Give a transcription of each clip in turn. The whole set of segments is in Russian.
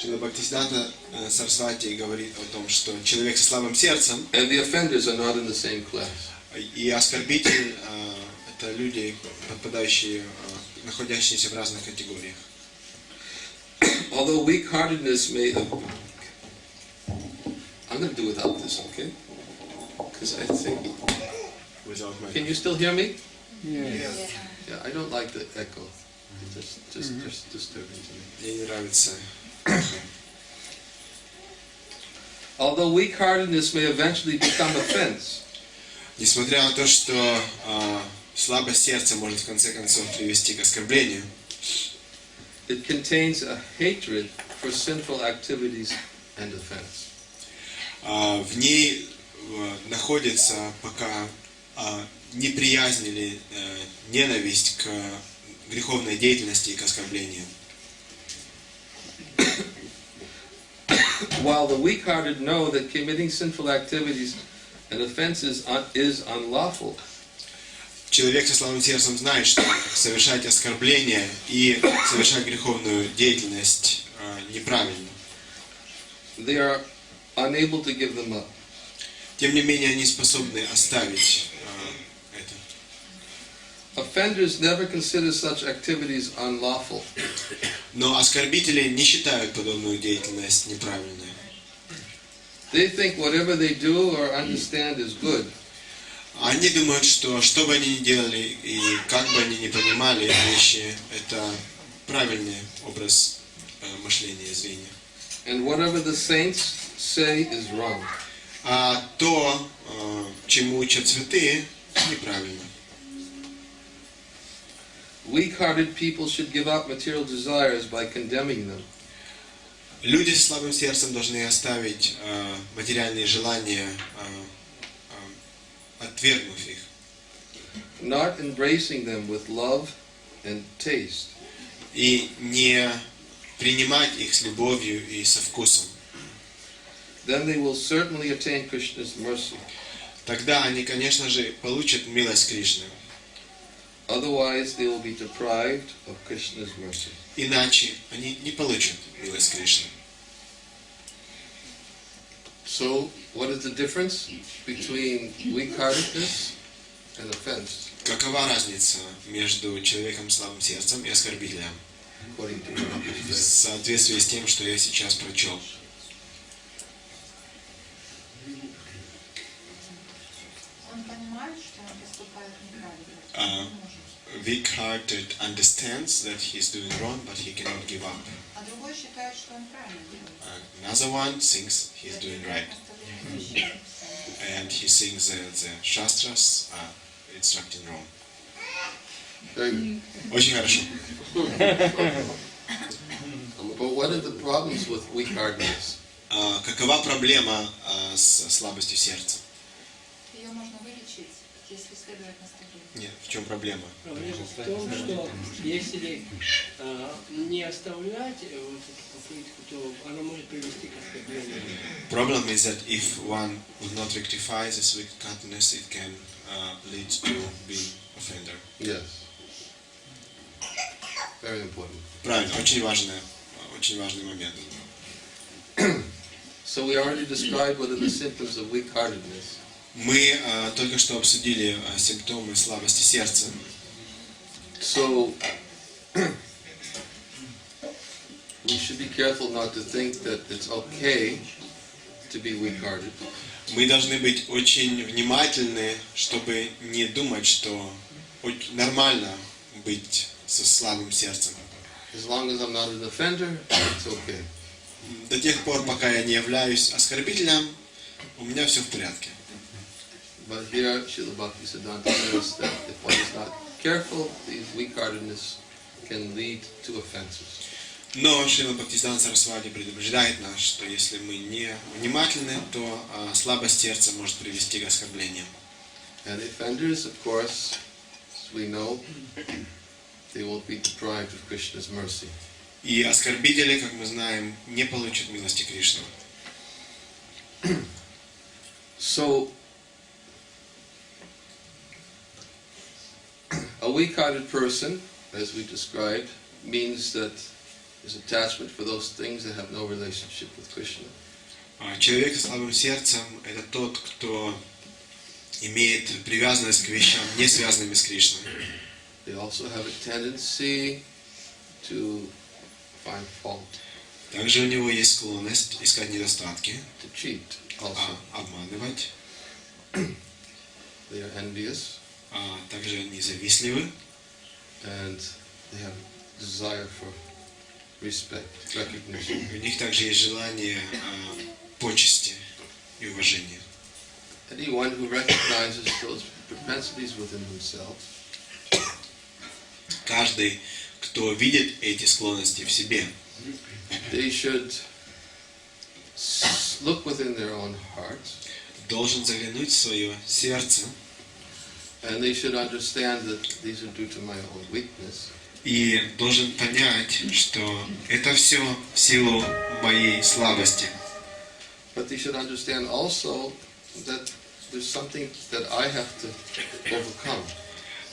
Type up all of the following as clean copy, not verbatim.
Шрила Бхактивиданта Сарасвати говорит о том, что человек со слабым сердцем and the offenders are not in the same class. и оскорбитель это люди, подпадающие, находящиеся в разных категориях. Although weak-heartedness may... I'm going to do without this, okay? Because I think... Can you still hear me? Yes. Yeah, I don't like the echo. It's just disturbing to me. Мне не нравится. Although weak-heartedness may eventually become offense, Несмотря на то, что слабость сердца может в конце концов привести к оскорблению, it contains a hatred for sinful activities and offense. В ней находится пока неприязнь или ненависть к греховной деятельности и к оскорблению. While the weak-hearted know that committing sinful activities and offenses is unlawful, Человек со слабым сердцем знает, что совершать оскорбление и совершать греховную деятельность неправильно. they are unable to give them up. Тем не менее, они способны оставить это. Offenders never consider such activities unlawful. Но оскорбители не считают подобную деятельность неправильной. They think whatever they do or understand is good. Они думают, что бы они ни делали и как бы они ни понимали вещи, это правильный образ мышления и зрения. And whatever the saints say is wrong. А то, чему учат святые, неправильно. Weak-hearted people should give up material desires by condemning them. Люди с слабым сердцем должны оставить материальные желания, отвергнув их. Not embracing them with love and taste. И не принимать их с любовью и со вкусом. Then they will certainly attain Krishna's mercy. Тогда они, конечно же, получат милость Кришны. Otherwise, they will be deprived of Krishna's mercy. Иначе они не получат милость Кришны. So, what is the difference between weak-heartedness and offense? Какова разница между человеком с слабым сердцем и оскорбителем? According to what you В said. соответствии с тем, что я сейчас прочел. Он понимает, что он поступает неправильно. Weak-hearted understands that he's doing wrong, but he cannot give up. А другой считает, что он правильно делает. Another one thinks he's doing right. And he thinks the Shastras are instructing wrong. Very good. Очень хорошо. But what are the problems with weak-heartedness? Какова проблема с слабостью сердца? Ее можно вылечить, если следовать наставлению. Нет, в чем проблема? Проблема в том, что если не оставлять вот эту попытку, то она может привести к оскорблению. Problem is that if one would not rectify this wickedness, it can lead to being offender. Yes. Very important. Правильно, очень важный момент. So we already described what are the symptoms of weak-heartedness. Мы только что обсудили симптомы слабости сердца. So we should be careful not to think that it's okay to be weak-hearted. Мы должны быть очень внимательны, чтобы не думать, что нормально быть со слабым сердцем. As long as I'm not an offender, it's okay. До тех пор, пока я не являюсь оскорбителем, у меня все в порядке. But here, Srila Bhaktivinoda says that if one is not careful, these weak-heartedness can lead to offenses. Но Шрила Бхактивиданта Сарасвати предупреждает нас, что если мы не внимательны, то слабость сердца может привести к оскорблениям. And offenders, of course, as we know, they will be deprived of Krishna's mercy. И оскорбители, как мы знаем, не получат милости Кришны. So, a weak-hearted person, as we described, means that is attachment for those things that have no relationship with Krishna. Человек со слабым сердцем – это тот, кто имеет привязанность к вещам, не связанными с Кришной. They also have a tendency to find fault, Также у него есть склонность искать недостатки, to cheat also. обманывать. They are envious, Также они завистливы. and they have desire for respect, recognition. У них также есть желание почести и уважения. Anyone who recognizes those propensities within themselves Каждый, кто видит эти склонности в себе, they should look within their own hearts, должен заглянуть в свое сердце and they should understand that these are due to my own weakness, и должен понять, что это все в силу моей слабости. but they should understand also that there's something that I have to overcome.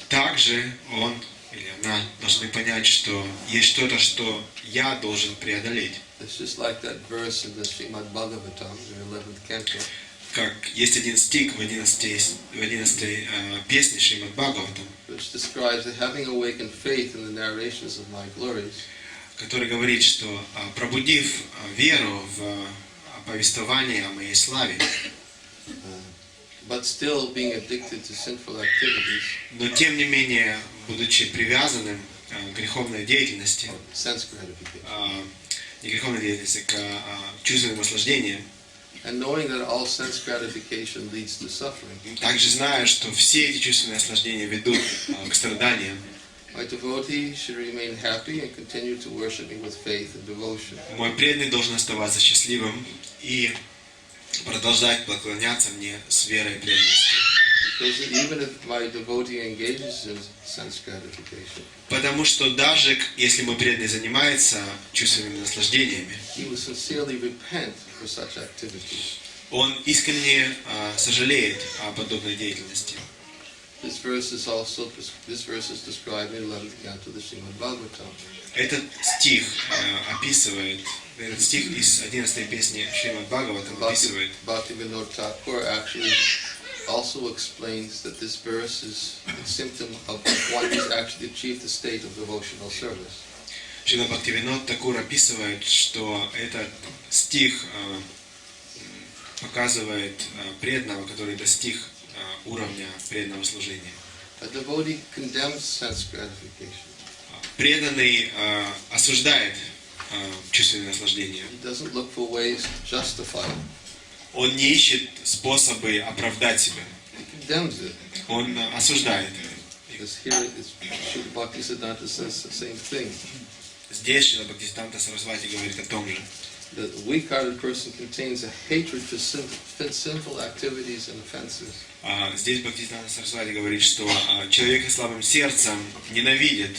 Также он или она должны понять, что есть что-то, что я должен преодолеть. It's just like that verse in the Srimad Bhagavatam, the 11th canto. Как есть один стих в 11 песне Шримад Бхагаватам, Which describes that having awakened faith in the narrations of my glories, который говорит, что пробудив веру в повествование о моей славе, but still being addicted to sinful activities, но тем не менее, будучи привязанным к греховной деятельности, or sense gratification, не греховной деятельности, к чувственным наслаждениям, and knowing that all sense gratification leads to suffering, также зная, что все эти чувственные наслаждения ведут к страданиям, my devotee should remain happy and continue to worship me with faith and devotion. мой преданный должен оставаться счастливым и продолжать поклоняться мне с верой и преданностью. Because even if my devotee engages in sense gratification, Потому что даже если мой преданный занимается чувственными наслаждениями, he will sincerely repent for such activities. он искренне сожалеет о подобной деятельности. This verse is described in 11th canto of the Srimad Bhagavatam. Этот стих описывает, этот стих из 11 песни Шримад Бхагаватам описывает. Bhaktivinoda Thakur actually also explains that this verse is a symptom of one who's actually achieved the state of devotional service. Шрила Бхактивинод Такур описывает, что этот стих показывает преданного, который достиг уровня преданного служения. A devotee condemns sense gratification. Преданный осуждает чувственные наслаждения. He doesn't look for ways to justify it. Он не ищет способы оправдать себя. He condemns it. Он осуждает. Because here Srila Bhaktisiddhanta says the same thing. Здесь Шрила Бхактивиданта Сарасвати говорит о том же. The weak-hearted person contains a hatred for sinful activities and offenses. Здесь Бхактивиданта Сарасвати говорит, что человек с слабым сердцем ненавидит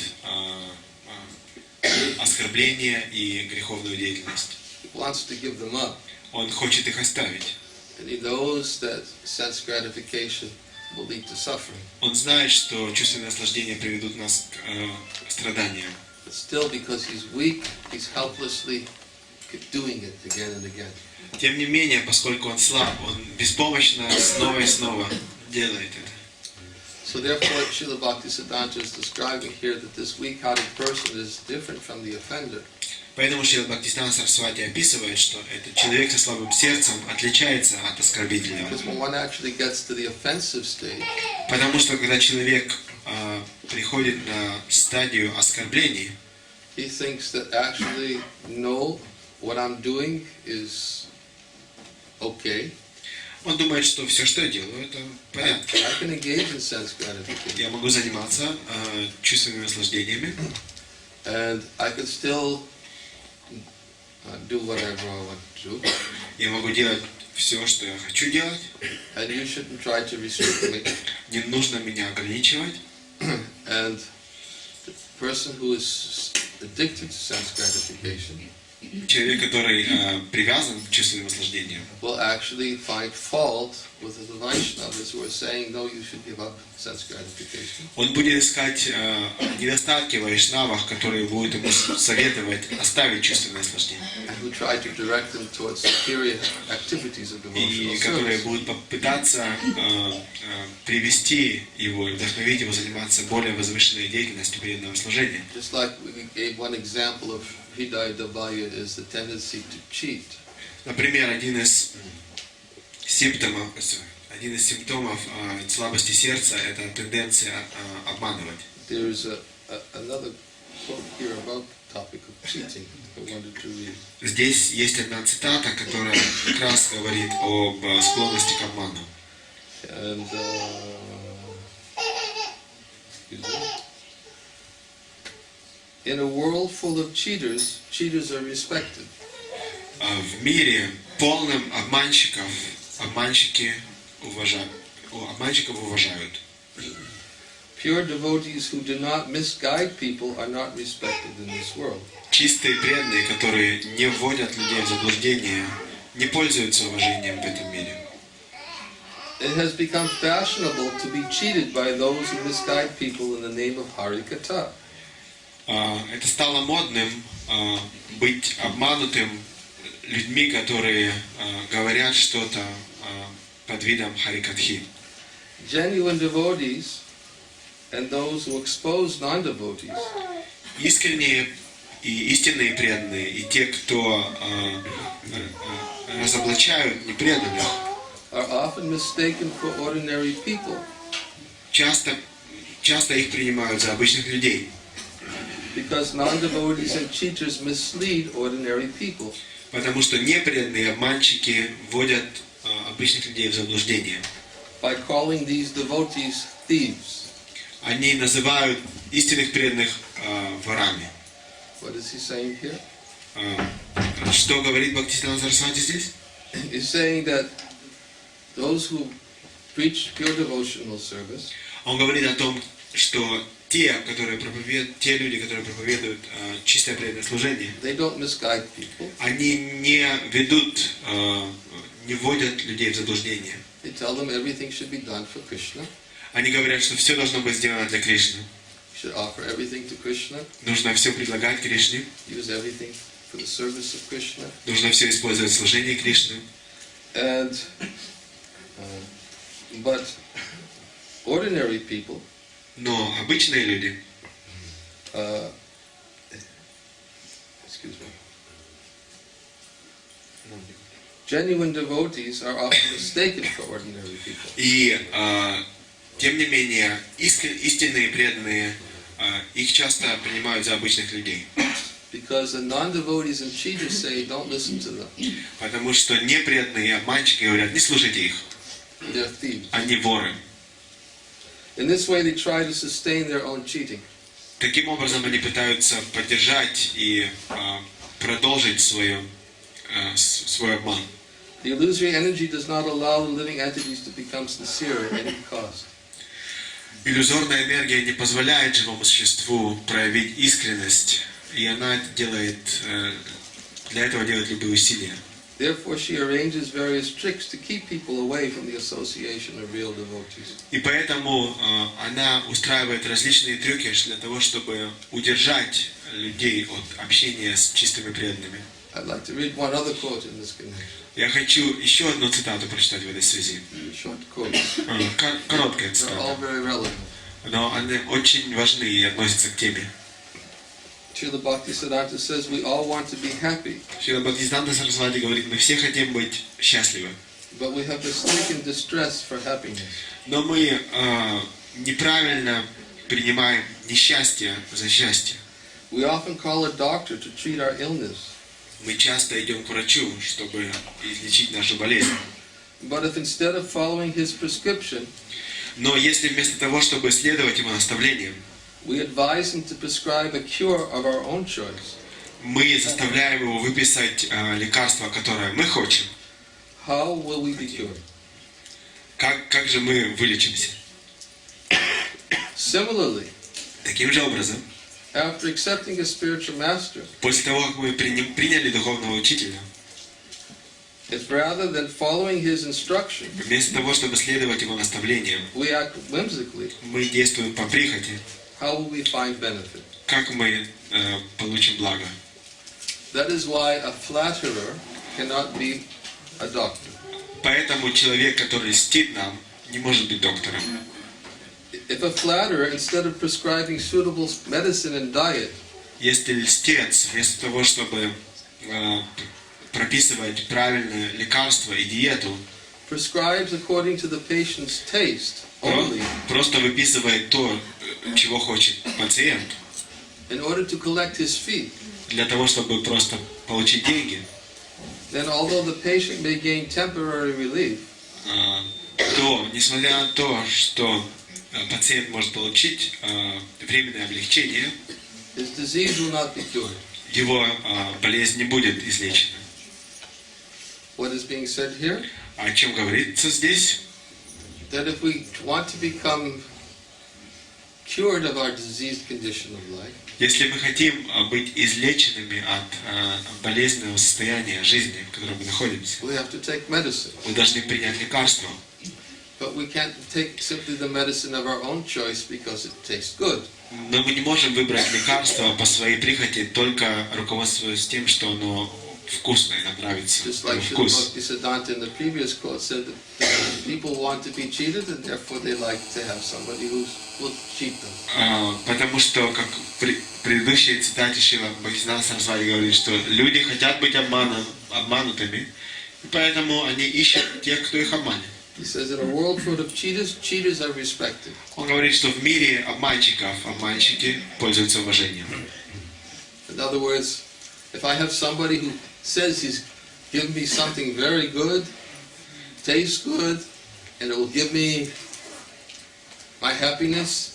оскорбления и греховную деятельность. He wants to give them up. Он хочет их оставить. And he knows that sense gratification will lead to suffering. Он знает, что чувственные наслаждения приведут нас к страданиям. But still, because he's weak, he's helplessly doing it again and again. Тем не менее, поскольку он слаб, он беспомощно снова и снова делает это. So therefore, Srila Bhaktisiddhanta is describing here that this weak-hearted person is different from the offender. Поэтому Шрила Бхактивиданта Сарасвати описывает, что этот человек со слабым сердцем отличается от оскорбительного. Because when one actually gets to the offensive stage, Потому что когда человек приходит на стадию оскорблений, he thinks that actually, no, what I'm doing is okay. он думает, что все, что я делаю, это в порядке. I can engage in sense gratification. Я могу заниматься чувственными наслаждениями, And I can still do whatever I want to do. я могу делать все, что я хочу делать. And you shouldn't try to restrict me. Не нужно меня ограничивать. And the person who is addicted to sense gratification, Человек, который привязан к чувству наслаждения, will actually find fault with the Vaishnavas who are saying, no, you should give up sense gratification. он будет искать недостатки в вайшнавах, которые будут ему советовать оставить чувственное наслаждение. And who try to direct them towards superior activities of devotional И которые service. будут попытаться привести его, вдохновить его заниматься более возвышенной деятельностью преданного служения. Just like we gave one example of Hridaya Dabaya is the tendency to cheat. Например, один из симптомов слабости сердца – это тенденция обманывать. There is another quote here about the topic of cheating I wanted to read. Здесь есть одна цитата, которая как раз говорит об склонности к обману. And excuse me. In a world full of cheaters, cheaters are respected. В мире полном обманщиков, обманщиков уважают. Pure devotees who do not misguide people are not respected in this world. Чистые преданные, которые не вводят людей в заблуждение, не пользуются уважением в этом мире. It has become fashionable to be cheated by those who misguide people in the name of Harikatha. Это стало модным быть обманутым людьми, которые говорят что-то под видом харикатхи. Genuine devotees and those who expose non-devotees Искренние и истинные преданные, и те, кто разоблачают непреданных, are often mistaken for ordinary people. часто их принимают за обычных людей. Because non-devotees and cheaters mislead ordinary people. Потому что непреданные обманщики вводят обычных людей в заблуждение. By calling these devotees thieves. Они называют истинных преданных ворами. What is he saying here? Что говорит Бхактивиданта Свами здесь? He's saying that those who preach pure devotional service, Он говорит о том, что те люди, которые проповедуют чистое преданное служение, they don't misguide people. они не вводят людей в заблуждение. They tell them everything should be done for Krishna. Они говорят, что все должно быть сделано для Кришны. You should offer everything to Krishna. Нужно все предлагать Кришне. Use everything for the service of Krishna. Нужно все использовать в служении Кришны. And but ordinary people, Но обычные люди, excuse me, genuine devotees are often mistaken for ordinary people. и тем не менее истинные преданные, их часто принимают за обычных людей. Because the non-devotees and cheaters say, don't listen to them. Потому что непреданные обманщики говорят, не слушайте их, They're thieves. они воры. In this way, they try to sustain their own cheating. Таким образом они пытаются поддержать и продолжить свой обман. The illusory energy does not allow the living entities to become sincere at any cost. Иллюзорная энергия не позволяет живому существу проявить искренность, и она для этого делает любые усилия. Therefore, she arranges various tricks to keep people away from the association of real devotees. И поэтому она устраивает различные трюки для того, чтобы удержать людей от общения с чистыми преданными. I'd like to read one other quote in this connection. Я хочу еще одну цитату прочитать в этой связи. Short quote. Короткая They're all цитата, very relevant. но они очень важны и относятся к теме. Srila Bhaktisiddhanta says we all want to be happy, Шрила Бхактивиданта Свами говорит, мы все хотим быть счастливы, but we have mistaken distress for happiness. но мы неправильно принимаем несчастье за счастье. We often call a doctor to treat our illness. Мы часто идем к врачу, чтобы излечить нашу болезнь. But if instead of following his prescription, Но если вместо того, чтобы следовать его наставлениям, we advise him to prescribe a cure of our own choice, мы заставляем его выписать лекарство, которое мы хотим, how will we be cured? как же мы вылечимся? Similarly, Таким же образом, After accepting a spiritual master, После того, как мы приняли духовного учителя, if rather than following his instruction, вместо того, чтобы следовать его наставлениям, we act whimsically, мы действуем по прихоти, how will we find benefit? как мы получим благо? That is why a flatterer cannot be a doctor. Поэтому человек, который льстит нам, не может быть доктором. If a flatterer, instead of prescribing suitable medicine and diet, Если льстец, вместо того, чтобы прописывать правильное лекарство и диету, prescribes according to the patient's taste only, просто выписывает то, чего хочет пациент, in order to collect his fee, для того, чтобы просто получить деньги, then although the patient may gain temporary relief, то, несмотря на то, что пациент может получить временное облегчение, his disease will not be cured. его болезнь не будет излечена. What is being said here? О чем говорится здесь? That if we want to become cured of our diseased condition of life, Если мы хотим быть излеченными от болезненного состояния жизни, в котором мы находимся, we have to take medicine. мы должны принять лекарство. But we can't take simply the medicine of our own choice because it tastes good. Но мы не можем выбрать лекарство по своей прихоти, только руководствуясь тем, что оно вкусное, нам нравится Just like его вкус. Bhактиведанты in the previous quote said that people want to be cheated and therefore they like to have somebody who will cheat them. Потому что, как в предыдущей цитате Шрила Бхактиведанты Свами говорит, что люди хотят быть обманутыми, и поэтому они ищут тех, кто их обманет. He says, in a world full of cheaters, cheaters are respected. Он говорит, что в мире обманщиков обманщики пользуются уважением. In other words, if I have somebody who says he's given me something very good, tastes good, and it will give me my happiness,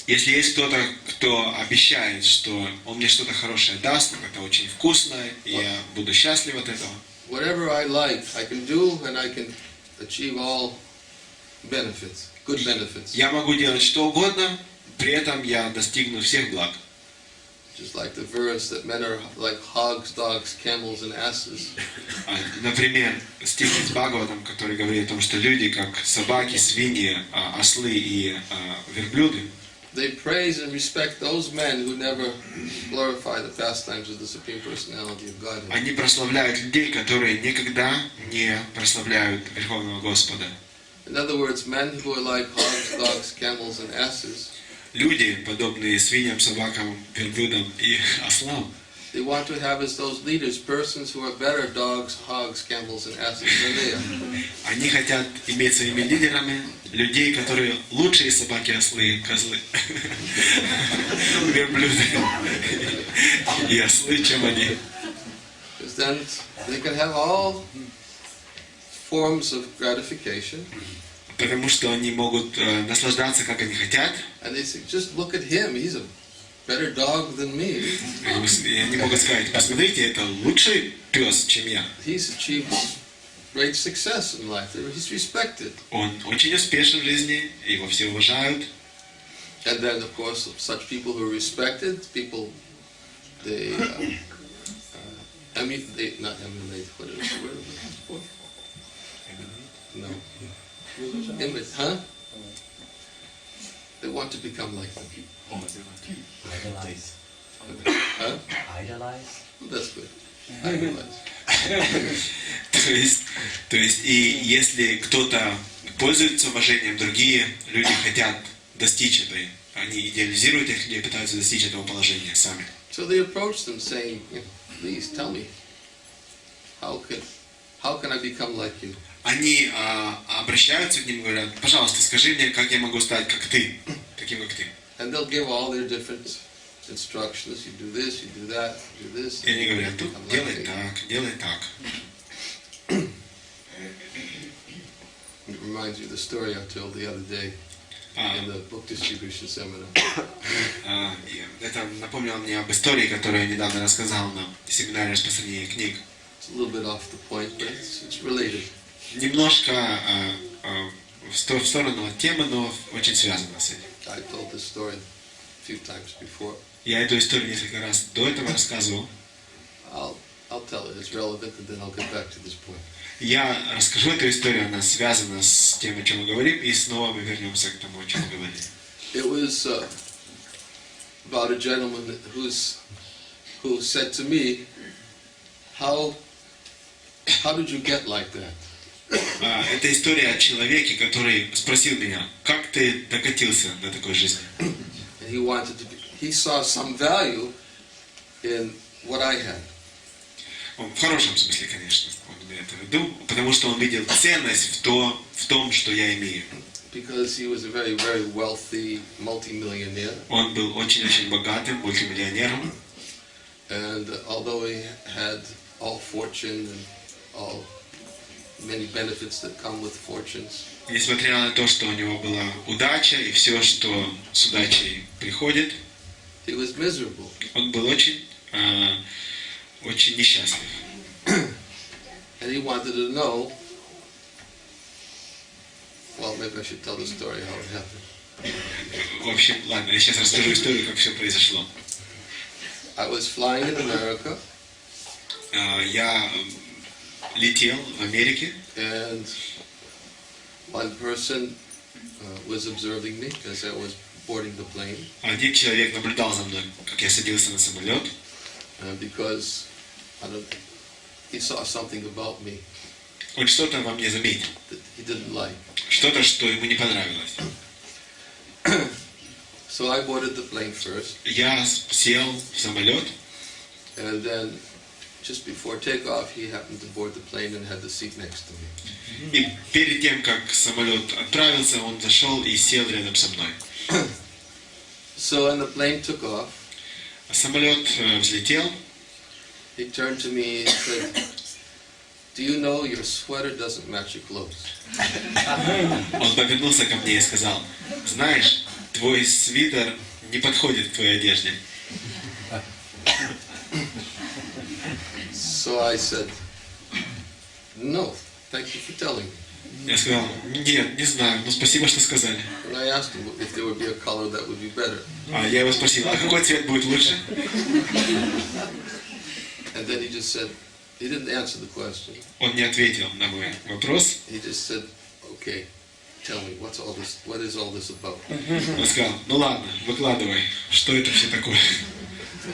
Если есть кто-то, кто обещает, что он мне что-то хорошее даст, это очень вкусно, и я буду счастлив от этого, whatever I like, I can do and I can achieve all benefits, good benefits. я могу делать что угодно, при этом я достигну всех благ. Just like the verse that men are like hogs, dogs, camels, and asses. Например, стих из Бхагаватам, который говорит о том, что люди как собаки, свиньи, ослы и верблюды, They praise and respect those men who never glorify the pastimes of the Supreme Personality of Godhead. они прославляют людей, которые никогда не прославляют Верховного Господа. In other words, men who are like hogs, dogs, camels, and asses, Люди, подобные свиньям, собакам, верблюдам и ослам, they want to have as those leaders persons who are better dogs, hogs, camels, and asses than they are. они хотят иметь своими лидерами людей, которые лучшие собаки, ослы, козлы, верблюды и ослы, чем они. Because then they can have all forms of gratification. Потому что они могут наслаждаться, как они хотят. And they say, just look at him, he's a better dog than me. И они могут сказать, посмотрите, это лучший пес, чем я. He's achieved great success in life. He's respected. Он очень успешен в жизни, его все уважают. And then, of course, such people who are respected, people, they emulate, not emulate, what is the word for? No. Imitate, huh? They want to become like them. Idolize. Huh? Idolize. That's good. Idolize. То есть, и если кто-то пользуется уважением, другие люди хотят достичь этой, они идеализируют их людей, пытаются достичь этого положения сами. So they approach them saying, please tell me, how can I become like you? Они обращаются к ним и говорят, пожалуйста, скажи мне, как я могу стать как ты, таким как ты. And they'll give all their different instructions. You do this, you do that, you do this. И они говорят, тут become like делай me. так, делай так. It reminds you of the story I told the other day in the book distribution seminar. Это напомнило мне об истории, которую я недавно рассказал на семинаре распространения книг. It's a little bit off the point, but it's related. Немножко в сторону от темы, но очень связано с этим. I told this story. few times before. Я эту историю несколько раз до этого рассказывал. I'll tell it. It's relevant, and then I'll get back to this point. Я расскажу эту историю, она связана с тем, о чем мы говорим, и снова мы вернемся к тому, о чем мы говорили. It was about a gentleman who said to me, "How did you get like that?" Это история о человеке, который спросил меня, как ты докатился до такой жизни? And he saw some value in what I had. Он в хорошем смысле, конечно, он имеет в виду, потому что он видел ценность в том, что я имею. Because he was a very, very wealthy multimillionaire. Он был очень-очень богатым мультимиллионером. And although he had all fortune and all many benefits that come with fortunes, Несмотря на то, что у него была удача и все, что с удачей приходит, he was miserable. он был очень несчастлив. And he wanted to know, well, maybe I should tell the story how it happened. В общем, ладно, я сейчас расскажу историю, как все произошло. I was flying in America, Я летел в Америке, and one person was observing me as I was boarding the plane, один человек наблюдал за мной, как я садился на самолет, because he saw something about me он что-то во мне заметил, that he didn't like. что-то, что ему не понравилось. So I boarded the plane first, Я сел в самолет, and then just before takeoff, he happened to board the plane and had the seat next to me. и перед тем, как самолет отправился, он зашел и сел рядом со мной. So when the plane took off, Самолет взлетел, he turned to me and said, "Do you know your sweater doesn't match your clothes?" он повернулся ко мне и сказал, знаешь, твой свитер не подходит к твоей одежде. So I said, "No, thank you for telling me." Я сказал, нет, не знаю, но спасибо, что сказали. And I asked him if there would be a color that would be better. Я его спросил, а какой цвет будет лучше? And then he just said, he didn't answer the question. Он не ответил на мой вопрос. He just said, "Okay, tell me, what is all this about?" Он сказал, ну ладно, выкладывай, что это все такое.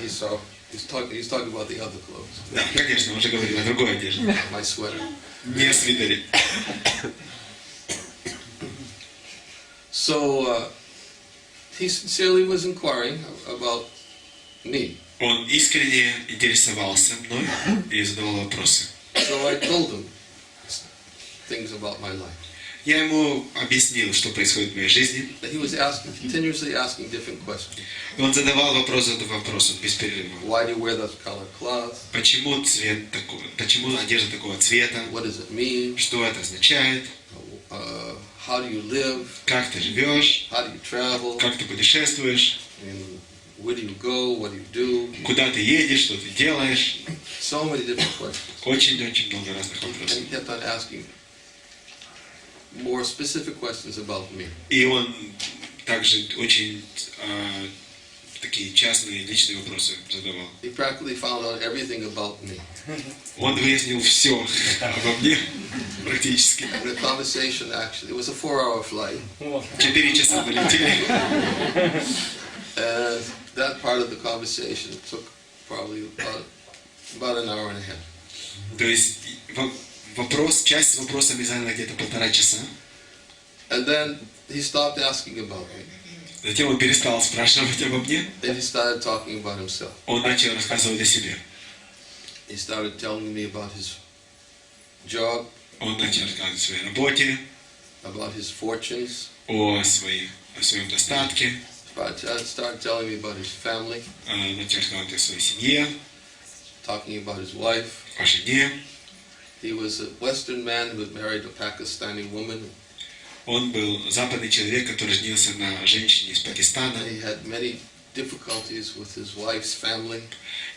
He's talking about the other clothes, Да, конечно, он же говорил о другой одежде, my sweater. не о свитере. So he sincerely was inquiring about me. Он искренне интересовался мной и задавал вопросы. So I told him things about my life. Я ему объяснил, что происходит в моей жизни. That he was continuously asking different questions. Он задавал вопрос за вопросом без перерыва. Why do you wear that color cloth? Почему цвет такой? Почему одежда такого цвета? What does it mean? Что это означает? How do you live? Как ты живешь? How do you travel? Как ты путешествуешь? And where do you go? What do you do? Куда ты едешь? Что ты делаешь? So many different questions. Очень-очень много разных And вопросов. he kept on asking more specific questions about me. И он также очень такие частные, личные вопросы задавал. He practically found out everything about me. Он выяснил все обо мне практически. And the conversation actually, it was a 4-hour flight. 4 часа мы летели. And that part of the conversation took probably about an hour and a half. То есть часть с вопросами заняла где-то 1,5 часа. And then he stopped asking about me. Затем он перестал спрашивать обо мне. Then he started talking about himself. Он начал рассказывать о себе. He started telling me about his job, Он начал рассказывать о своей работе, about his fortunes. о своем достатке. Started telling me about his family, Начал рассказывать о своей семье, talking about his wife. о жене. He was a Western man who had married a Pakistani woman. Он был западный человек, который женился на женщине из Пакистана. He had many difficulties with his wife's family.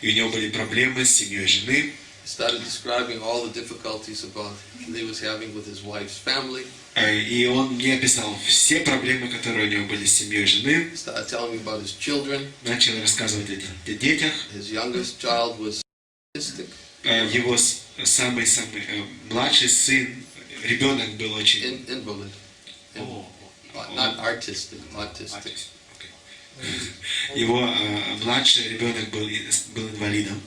И у него были проблемы с семьей жены. His started describing all the difficulties about that he was having with his wife's family. И он мне описал все проблемы, которые у него были с семьей жены. Started telling me about his children. Начал рассказывать о детях. His youngest child was autistic. Его самый младший сын, ребенок был очень... Invalid. Not artistic, autistic. Его младший ребенок был инвалидом.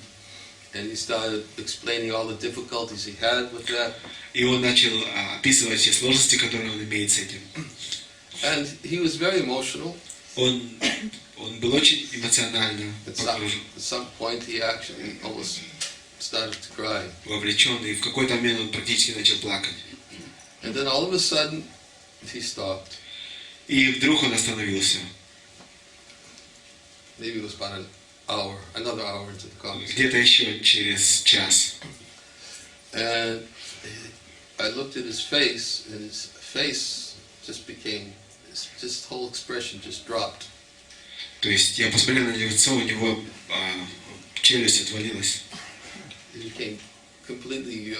And he started explaining all the difficulties he had with that. И он начал описывать все сложности, которые он имеет с этим. And he was very emotional. Он был очень эмоционально At some point he actually almost started to cry. Вовлечен, и в какой-то момент он практически начал плакать. And then all of a sudden he stopped. И вдруг он остановился. Maybe it was about another hour into the conversation. Где-то еще через час. And I looked at his face, and his face just became, this whole expression just dropped. То есть я посмотрел на лицо, у него челюсть отвалилась. It became completely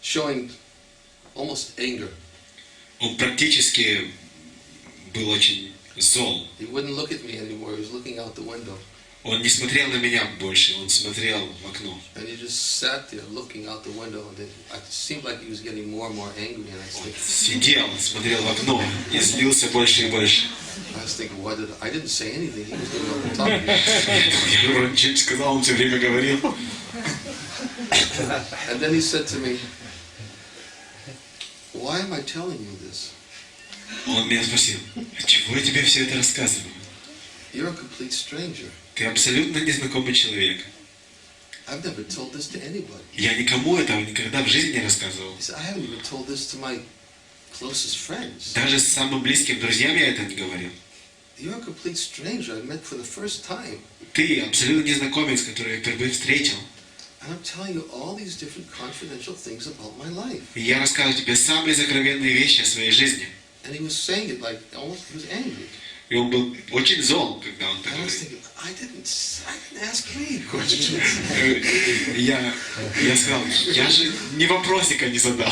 showing almost anger. Он практически был очень зол. He wouldn't look at me anymore. He was looking out the window. Он не смотрел на меня больше, он смотрел в окно. And he just sat there looking out the window, and it seemed like he was getting more and more angry. And I was thinking, Сидел, смотрел в окно и злился больше и больше. I was thinking, I didn't say anything. He was doing all the talking. Я ничего не сказал, он все время говорил. And then he said to me, "Why am I telling you this? Он меня спросил, чего я тебе все это рассказываю? You're a complete stranger. Ты абсолютно незнакомый человек. I've never told this to anybody." Я никому этого никогда в жизни не рассказывал. He said, "I haven't even told this to my closest friends. Даже с самым близким друзьям я это не говорил. You're a complete stranger I met for the first time. Ты абсолютно незнакомец, которого я впервые встретил. And I'm telling you all these different confidential things about my life." И я рассказываю тебе самые сокровенные вещи о своей жизни. And he was saying it like almost he was angry. И он был очень зол, когда он так And I was говорил. thinking, I didn't ask any questions. Я сказал, я же ни вопросика не задал.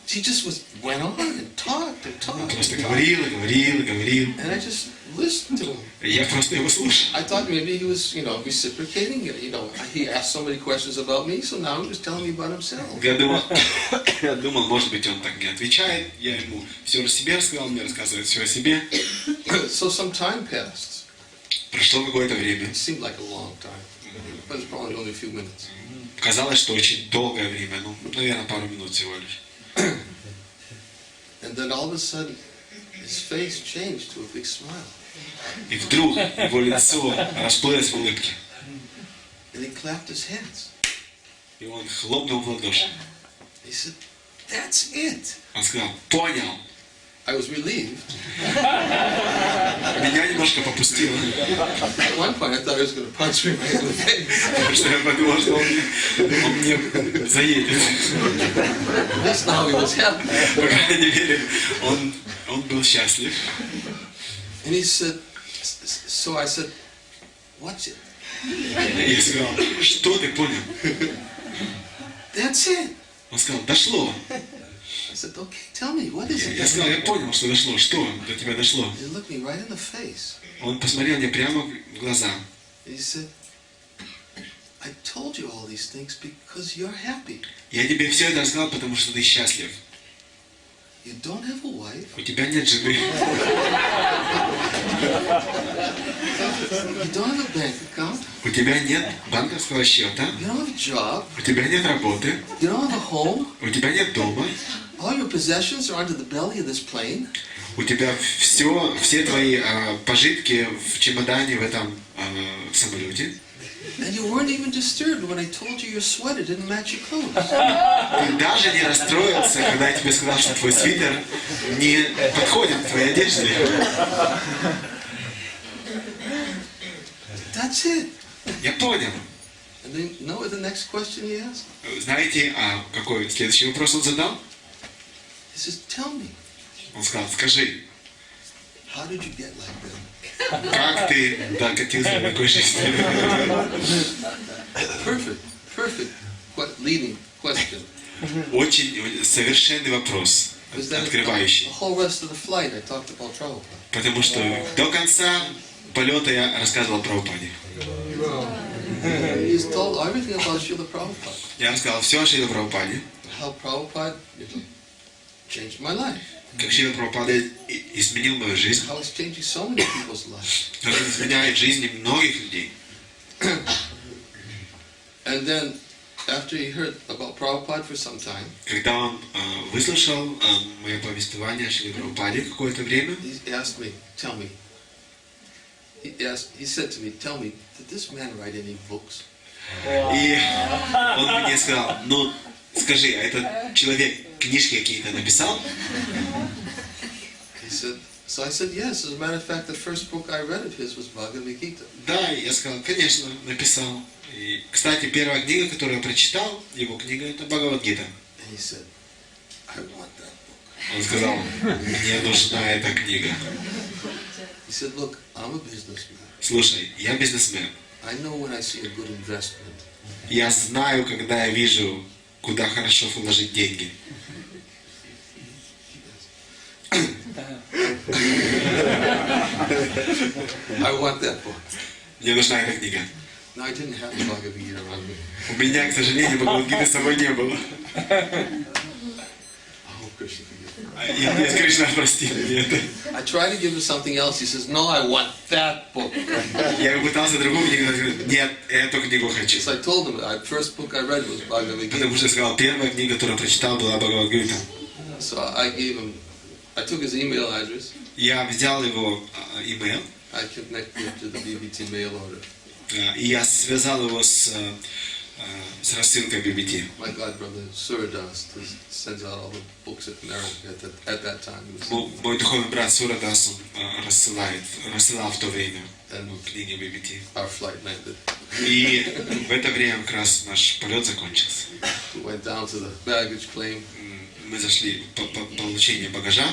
He just went on and talked and Он talked. просто говорил. And I just listened to him. Я просто его слушал. I thought maybe he was, reciprocating. He asked so many questions about me, so now he was telling me about himself. Я думал, может быть, он так не отвечает. Я ему все о себе рассказал, он мне рассказывает все о себе. So some time passed. Прошло какое-то время. It seemed like a long time, but it's probably only a few minutes. Казалось, что очень долгое время, наверное, пару минут всего лишь. And then all of a sudden, his face changed to a big smile. И вдруг его лицо расплылось в улыбке. And he clapped his hands. И он хлопнул в ладоши. He said, "That's it." Он сказал, понял. I was relieved. Меня немножко попустило. At one point, I thought he was going to punch me right in the face. Потому что я подумал, что он мне заедет. At least now he was happy. По крайней мере, он был счастлив. And he said, so I said, "What's it?" Я сказал, что ты понял? "That's it." Он сказал, дошло. I said, "Okay, tell me, what is Я it?" сказал, я понял, что дошло. Что до тебя дошло? He looked me right in the face. Он посмотрел мне прямо в глаза. He said, "I told you all these things because you're happy. Я тебе все это рассказал, потому что ты счастлив. You don't have a wife. У тебя нет жены. You don't have a bank account. У тебя нет банковского счета. You don't have a job. У тебя нет работы. You don't have a home. У тебя нет дома. All your possessions are under the belly of this plane. У тебя все твои пожитки в чемодане в этом самолете. And you weren't even disturbed when I told you your sweater didn't match your clothes." Ты даже не расстроился, когда я тебе сказал, что твой свитер не подходит к твоей одежде. That's it. Я понял. And then, you know what the next question he asked? Знаете, какой следующий вопрос он задал? He says, "Tell me, Он сказал, скажи, how did you get like that? Как ты докатился до такой жизни? Perfect leading question. Очень совершенный вопрос, открывающий. The whole rest of the flight I talked about Prabhupada. Потому что до конца полета я рассказывал о Прабхупаде. He's told everything about Srila Prabhupada. Я рассказал все о Шриле Прабхупаде. How Prabhupada changed my life. Как Шрила Прабхупада изменил мою жизнь. How it's changing so many people's lives. Как он изменяет жизни многих людей. And then, after he heard about Prabhupada for some time, Когда он выслушал мое повествование о Шриле Прабхупаде какое-то время, he asked me, tell me. He said to me, tell me, did this man write any books? и он мне сказал, ну скажи, а этот человек книжки какие-то написал? He said, so I said, yes. As a matter of fact, the first book I read of his was Bhagavad-Gitу. Да, я сказал, конечно, написал. И, кстати, первая книга, которую я прочитал, его книга, это Бхагавад-Гита. And he said, I want that book. Он сказал, мне нужна эта книга. He said, look, I'm a businessman. Слушай, я бизнесмен. I know when I see a good investment. Я знаю, когда я вижу, куда хорошо вложить деньги. I want that book. Мне нужна эта книга. No, I didn't have the Bhagavad-Gita around me. У меня, к сожалению, Бхагавад-Гиты с собой не было. Oh, Krishna, forgive me. Я, Кришна, прости мне это. I tried to give him something else. He says, no, I want that book. Я пытался другую книгу, он говорит, нет, эту книгу хочу. So I told him, the first book I read was Bhagavad-Gita. Потому что я сказал, первая книга, которую я прочитал, была Бхагавад-Гита. So I took his email address. Я взял его имейл, I connected it to the BBT mail order. и я связал его с рассылкой BBT. My god brother Suradas sends out all the books at America at that time. Мой духовный брат Сурадас рассылал в то время книги BBT. Our flight landed. И в это время как раз наш полет закончился. We went down to the baggage claim. Мы зашли по получению багажа.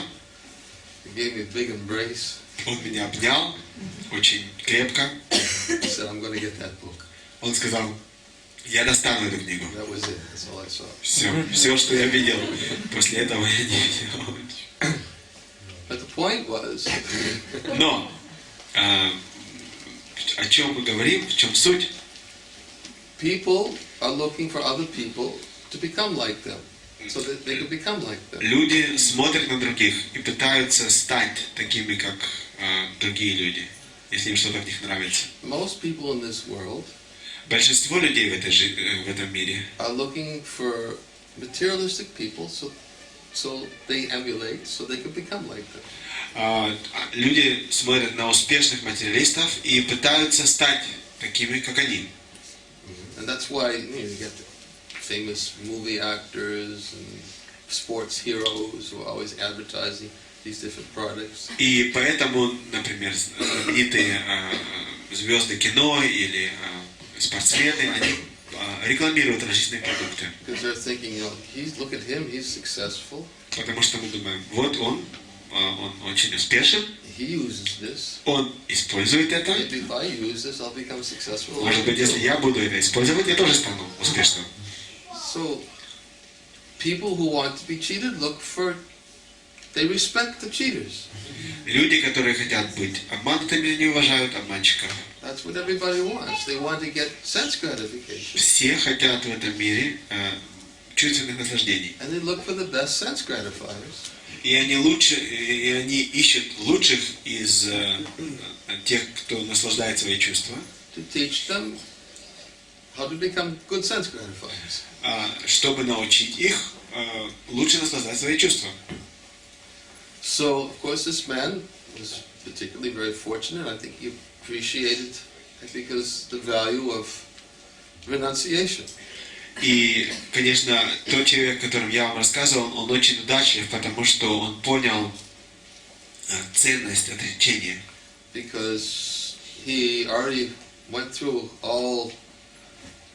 He gave me a big embrace. Он меня обнял очень крепко. He said, I'm going to get that book. Он сказал, я достану эту книгу. That was it. That's all I saw. Все, что я видел. После этого я не видел. But the point was, Но о чем мы говорим, в чем суть? people are looking for other people to become like them, so that they can become like them. Люди смотрят на других и пытаются стать такими, как другие люди, если им что-то в них нравится. Most people in this world Большинство людей в этом мире are looking for materialistic people, so they emulate, so they can become like them. Люди смотрят на успешных материалистов и пытаются стать такими, как они. And that's why you get the famous movie actors and sports heroes who are always advertising these different products. И поэтому, например, знаменитые звезды кино или спортсмены, они рекламируют различные продукты. Because they're thinking, look at him, he's successful. Потому что мы думаем, вот он очень успешен, He uses this. он использует это. Maybe if I use this, I'll become successful. Может быть, если я буду это использовать, я тоже стану успешным. So, people who want to be cheated they respect the cheaters. Люди, которые хотят быть обманутыми, они уважают обманщиков. That's what everybody wants. They want to get sense gratification. Все хотят в этом мире чувственных наслаждений. And they look for the best sense gratifiers. И они ищут лучших из тех, кто наслаждает свои чувства, To teach them how to become good sense gratifiers. чтобы научить их лучше наслаждать свои чувства. So, of course, this man was particularly very fortunate. I think he appreciated it because the value of renunciation. И, конечно, тот человек, о котором я вам рассказывал, он очень удачлив, потому что он понял ценность отречения. Because he already went through all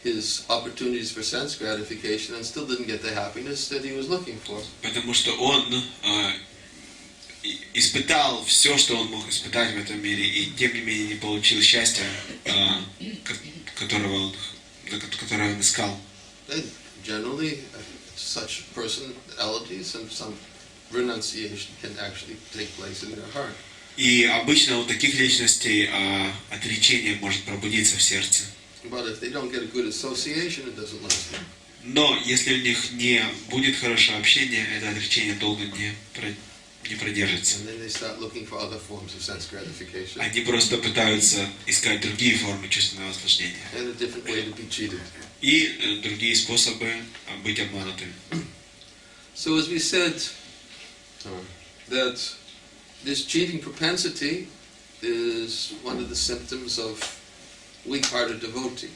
his opportunities for sense gratification and still didn't get the happiness that he was looking for. Потому что он испытал все, что он мог испытать в этом мире, и тем не менее не получил счастья, которое он искал. Then generally, such personalities and some renunciation can actually take place in their heart. И обычно у таких личностей отречение может пробудиться в сердце. But if they don't get a good association, it doesn't last long. Но если у них не будет хорошего общения, это отречение долго не продержится. And then they start looking for other forms of sense gratification Они просто пытаются искать другие формы чувственного наслаждения and a different way to be cheated. и другие способы быть обманутыми. So as we said, that this cheating propensity is one of the symptoms of weak-hearted devotee.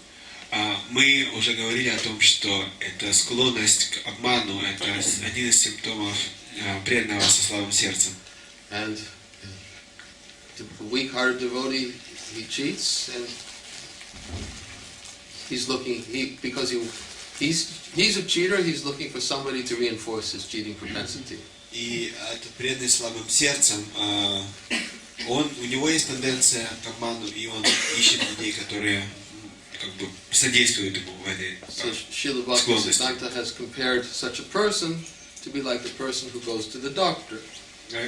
Мы уже говорили о том, что эта склонность к обману – это один из симптомов преданного со слабым сердцем. And the weak-hearted devotee, he cheats, and he's looking, he's a cheater, he's looking for somebody to reinforce his cheating propensity. И этот преданный слабым сердцем, у него есть тенденция к обману, и он ищет людей, которые как бы содействуют ему в этой Srila Bhaktivinoda has compared such a person to be like the person who goes to the doctor.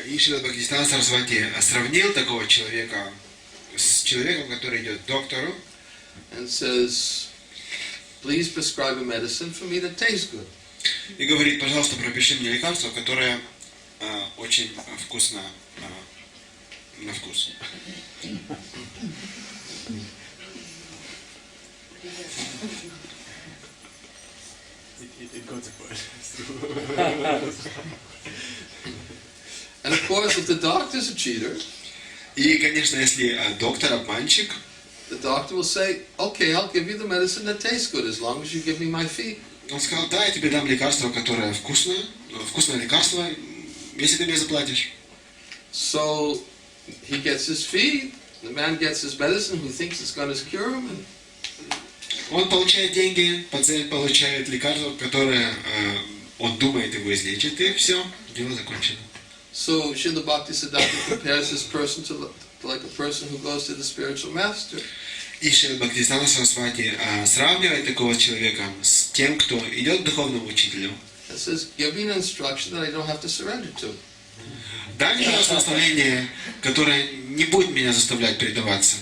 И Шрила Бхактивиданта Свами сравнил такого человека с человеком, который идет к доктору And says, please prescribe a medicine for me that tastes good. и говорит: пожалуйста, пропиши мне лекарство, которое очень вкусно на вкус. And of course, if the doctor's a cheater, И, конечно, если доктор обманщик, the doctor will say, okay, I'll give you the medicine that tastes good as long as you give me my fee. он сказал: да, я тебе дам лекарство, которое вкусное лекарство, если ты мне заплатишь. So he gets his fee, the man gets his medicine who thinks it's going to cure him. And Он получает деньги, пациент получает лекарство, которое он думает его излечит, и все, дело закончено. so Srila Bhaktisiddhanta compares this person to like a person who goes to the spiritual master. И Шрила Бхактивиданта Свами сравнивает такого человека с тем, кто идет к духовному учителю. It says, give me an instruction that I don't have to surrender to. Дай мне наставление, которое не будет меня заставлять предаваться.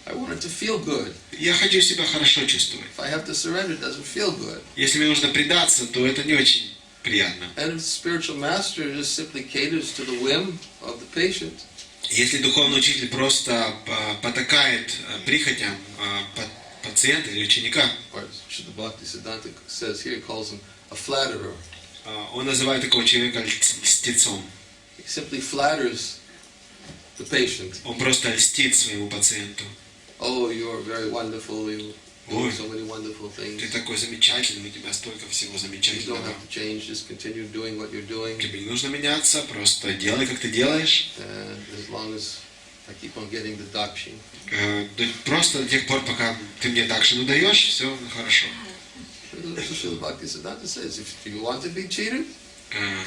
I want it to feel good. Я хочу себя хорошо чувствовать. If I have to surrender, it doesn't feel good. Если мне нужно предаться, то это не очень приятно. And if the spiritual master just simply caters to the whim of the patient, Если духовный учитель просто потакает прихотям пациента или ученика, or as Srila Bhaktisiddhanta says here, he calls him a flatterer. он называет такого человека льстецом. He simply flatters the patient. Он просто льстит своему пациенту. Oh, you're very wonderful. You do Ой, so many wonderful things. ты такой замечательный, у тебя столько всего You don't замечательного. have to change. Just continue doing what you're doing. Тебе не нужно меняться, просто делай, как ты делаешь. And as long as I keep on getting the dakshin. Просто до тех пор, пока ты мне дакшину даешь, все хорошо. Srila Bhaktisiddhanta says, if you want to be cheated,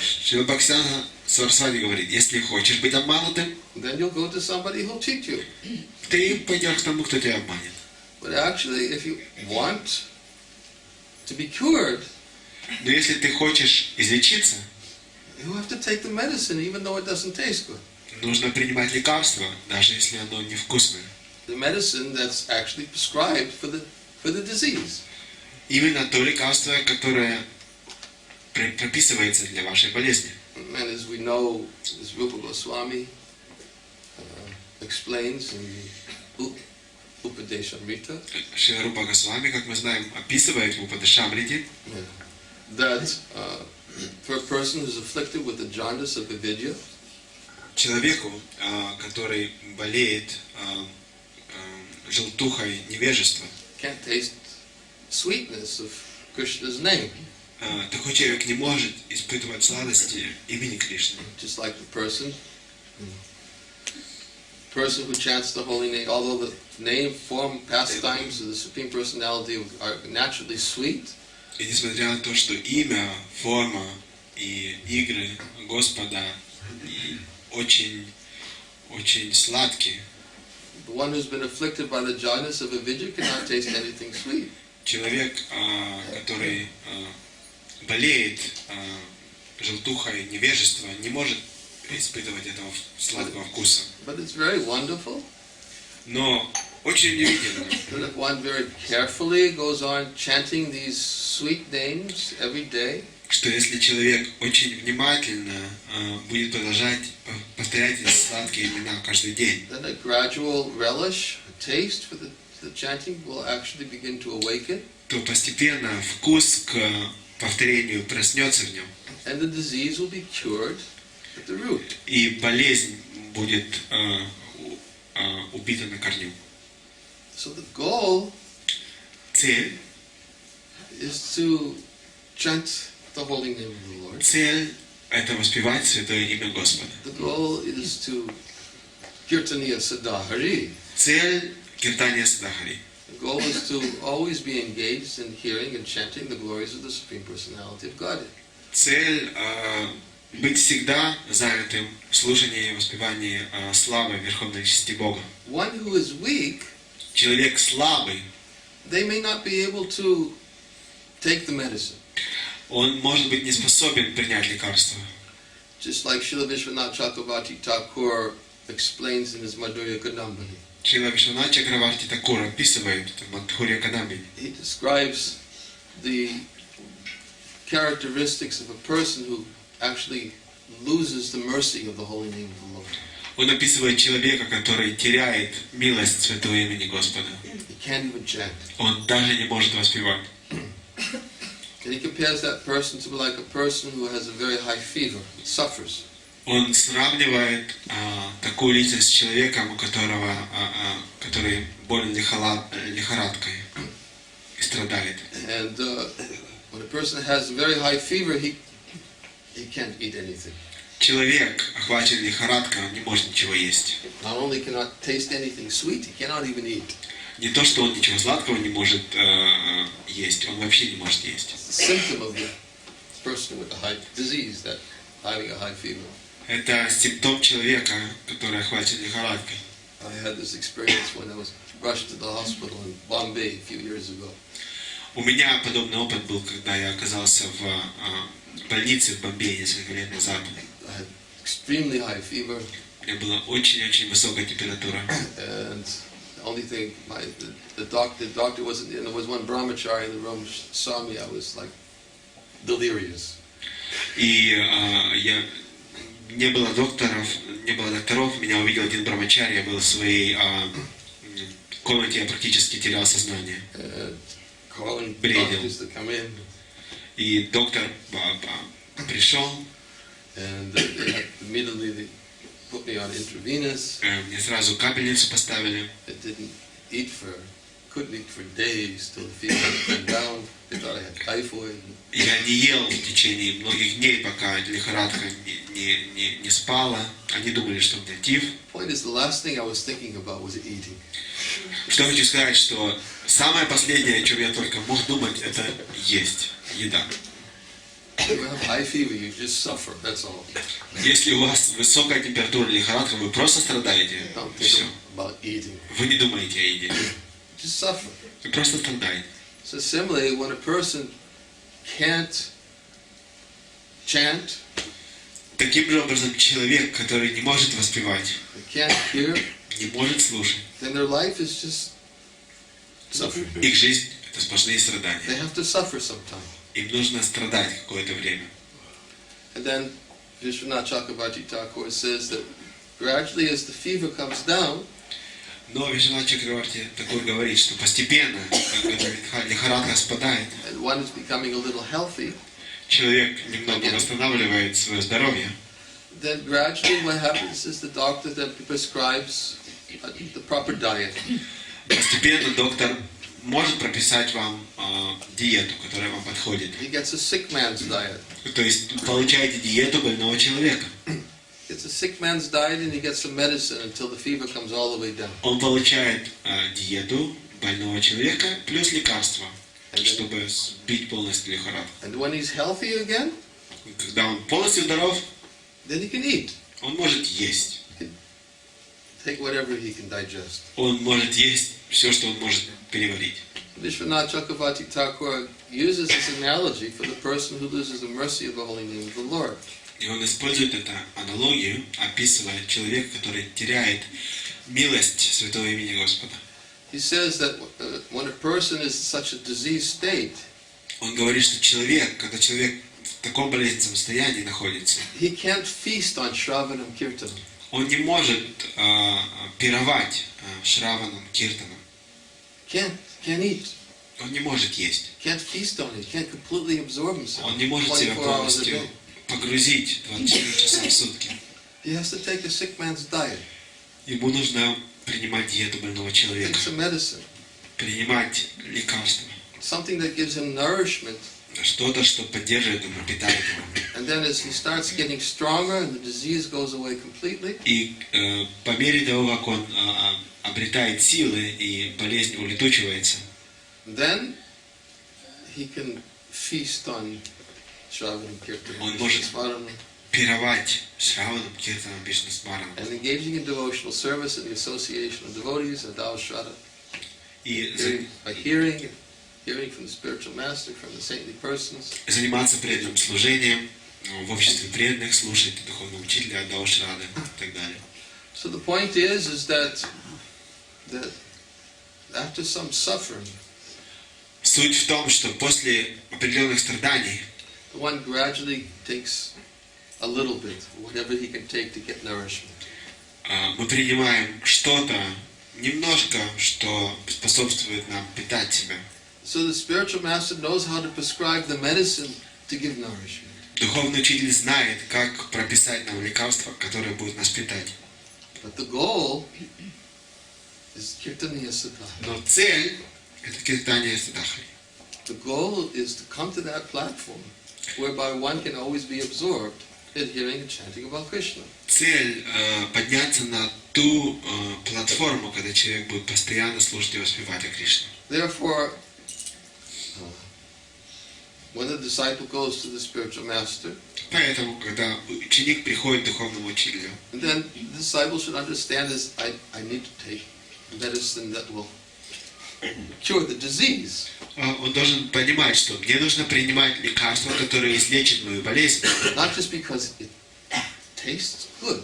Шрила Бхактивиданта Свами говорит: если хочешь быть обманутым, then you'll go to somebody who'll cheat you. ты пойдешь к тому, кто тебя обманет. But actually, if you want to be cured, Но если ты хочешь излечиться, you have to take the medicine even though it doesn't taste good. нужно принимать лекарство, даже если оно невкусное. The medicine that's actually prescribed for the disease. Именно то лекарство, которое прописывается для вашей болезни. And as we know, as Rupa Goswami explains in the Upadeshamrita, Шрила Рупа Госвами, как мы знаем, описывает в Упадешамрите, that for a person who's afflicted with the jaundice of avidya, человеку, который болеет желтухой невежества, can't taste sweetness of Krishna's name. Такой человек не может испытывать сладости имени Кришны. Just like the person who chants the holy name, although the name, form, pastimes of the Supreme Personality are naturally sweet, И несмотря на то, что имя, форма и игры Господа очень сладкий. The one who's been afflicted by the jhanas of avidya cannot taste anything sweet. Человек, который болеет желтухой невежества, не может испытывать этого сладкого вкуса. But it's very wonderful Но очень удивительно, that if one very carefully goes on chanting these sweet names every day, что если человек очень внимательно будет продолжать повторять эти сладкие имена каждый день, then a gradual relish, a taste for the chanting will actually begin to awaken, то постепенно вкус к повторению проснется в нем, and the disease will be cured at the root. и болезнь будет убита на корню. So the goal Цель is to chant the holy name of the Lord. Цель – это воспевать святое имя Господа. The goal is to kirtaniya sadahari. Цель – киртания Садахари. The goal is to always be engaged in hearing and chanting the glories of the Supreme Personality of Godhead. Цель быть всегда занятым в слушании и воспевании славы Верховной Чести Бога. One who is weak, Человек слабый, they may not be able to take the medicine. он может быть не способен принять лекарство. Just like Srila Vishwanath Chakravarti Thakur explains in his Madhurya Kadambini. Шрила Вишванат Чакраварти Такур описывает в Мадхурья Кадамби. He describes the characteristics of a person who actually loses the mercy of the holy name of the Lord. Он описывает человека, который теряет милость святого имени Господа. He can't even chant. Он даже не может воспевать. And he compares that person to be like a person who has a very high fever, suffers. Он сравнивает такую личность с человеком, у которого, который болен лихорадкой и страдает. And when a person has a very high fever, he can't eat anything. Человек, охвачен лихорадкой, он не может ничего есть. Not only cannot taste anything sweet, he cannot even eat. Не то, что он ничего сладкого не может есть, он вообще не может есть. It's a symptom of the person with a high disease, that having a high fever. Это симптом человека, который охвачен лихорадкой. I had this experience when I was rushed to the hospital in Bombay a few years ago. У меня подобный опыт был, когда я оказался в больнице в Бомбее несколько лет назад. I had extremely high fever, У меня была очень-очень высокая температура. and the only thing, the doctor wasn't in. There was one brahmachari in the room, saw me. I was like delirious. И не было докторов, меня увидел один брамачарь, я был в своей комнате, я практически терял сознание. Calling Бредил. doctors to come in, И доктор пришел, and immediately they put me on intravenous. мне сразу капельницу поставили. I couldn't eat for days till the fever came down. They thought I had typhoid. Я не ел в течение многих дней, пока лихорадка не спала. Они думали, что у меня тиф. Point is, the last thing I was thinking about was eating. Что хочу сказать, что самое последнее, о чем я только мог думать, это есть, еда. If you have high fever, you just suffer. That's all. Если у вас высокая температура, лихорадка, вы просто страдаете. Don't Все. think about eating. Вы не думаете о еде. Just suffer. Вы просто страдаете. So similarly, when a person can't chant, Таким же образом, человек, который не может воспевать, can't hear, не может слушать, then their life is just suffering. их жизнь – это сплошные страдания. They have to suffer sometime. Им нужно страдать какое-то время. And then Vishwanath Chakravarti Thakur says that gradually as the fever comes down, Но Вишванат Чакраварти такой говорит, что постепенно, когда лихорадка спадает, and one is becoming a little healthy, человек немного восстанавливает свое здоровье. then gradually what happens is the doctor then prescribes the proper diet. Постепенно доктор может прописать вам диету, которая вам подходит. He gets a sick man's diet. То есть получаете диету больного человека. It's a sick man's diet, and he gets some medicine until the fever comes all the way down. Он получает диету больного человека плюс лекарства, чтобы сбить полностью лихорадку. And when he's healthy again, Когда он полностью здоров, then he can eat. Он может есть. Take whatever he can digest. Он может есть все, что он может переварить. Vishwanath Chakravarti Thakur uses this analogy for the person who loses the mercy of the holy name of the Lord. И он использует эту аналогию, описывая человека, который теряет милость святого имени Господа. He says that when a person is in such a diseased state, Он говорит, что когда человек в таком болезненном состоянии находится, he can't feast on Shravanam Kirtanam. он не может пировать Шраваном, Киртаном. Can't eat. Он не может есть. Can't feast on it. Can't completely absorb himself. Он не может себя 24 hours a полностью day. погрузить 24 часа в сутки. He has to take a sick man's diet. Ему нужно принимать диету больного человека, Take some medicine. принимать лекарства, Something that gives him nourishment. что-то, что поддерживает его, питает его. And then as he starts getting stronger and the disease goes away completely, И по мере того, как он обретает силы и болезнь улетучивается, then he can feast on Shravanam Kirtanam. Он может Svaranam, пировать Шраваном, Киртаном, Вишнусмараном. and engaging in devotional service in the association of devotees, Adao Shraddha, И by hearing from the spiritual master, from the saintly persons. заниматься преданным служением в обществе преданных, слушать духовного учителя, Адау Шрады и так далее. So the point is that after some suffering, Суть в том, что после определенных страданий the one gradually takes a little bit, whatever he can take to get nourishment. мы принимаем что-то, немножко, что способствует нам питать себя. So the spiritual master knows how to prescribe the medicine to give nourishment. Духовный учитель знает, как прописать нам лекарства, которые будут нас питать. But the goal is kirtaniya siddha. Но цель – это киртания садхари. The goal is to come to that platform whereby one can always be absorbed in hearing and chanting about Krishna. Цель подняться на ту платформу, когда человек будет постоянно слушать и воспевать о Кришне. Therefore, when the disciple goes to the spiritual master, Поэтому, когда ученик приходит к духовному учителю, then the disciple should understand this: I need to take medicine that will cure the disease. он должен понимать, что мне нужно принимать лекарства, которые излечат мою болезнь. Not just because it tastes good.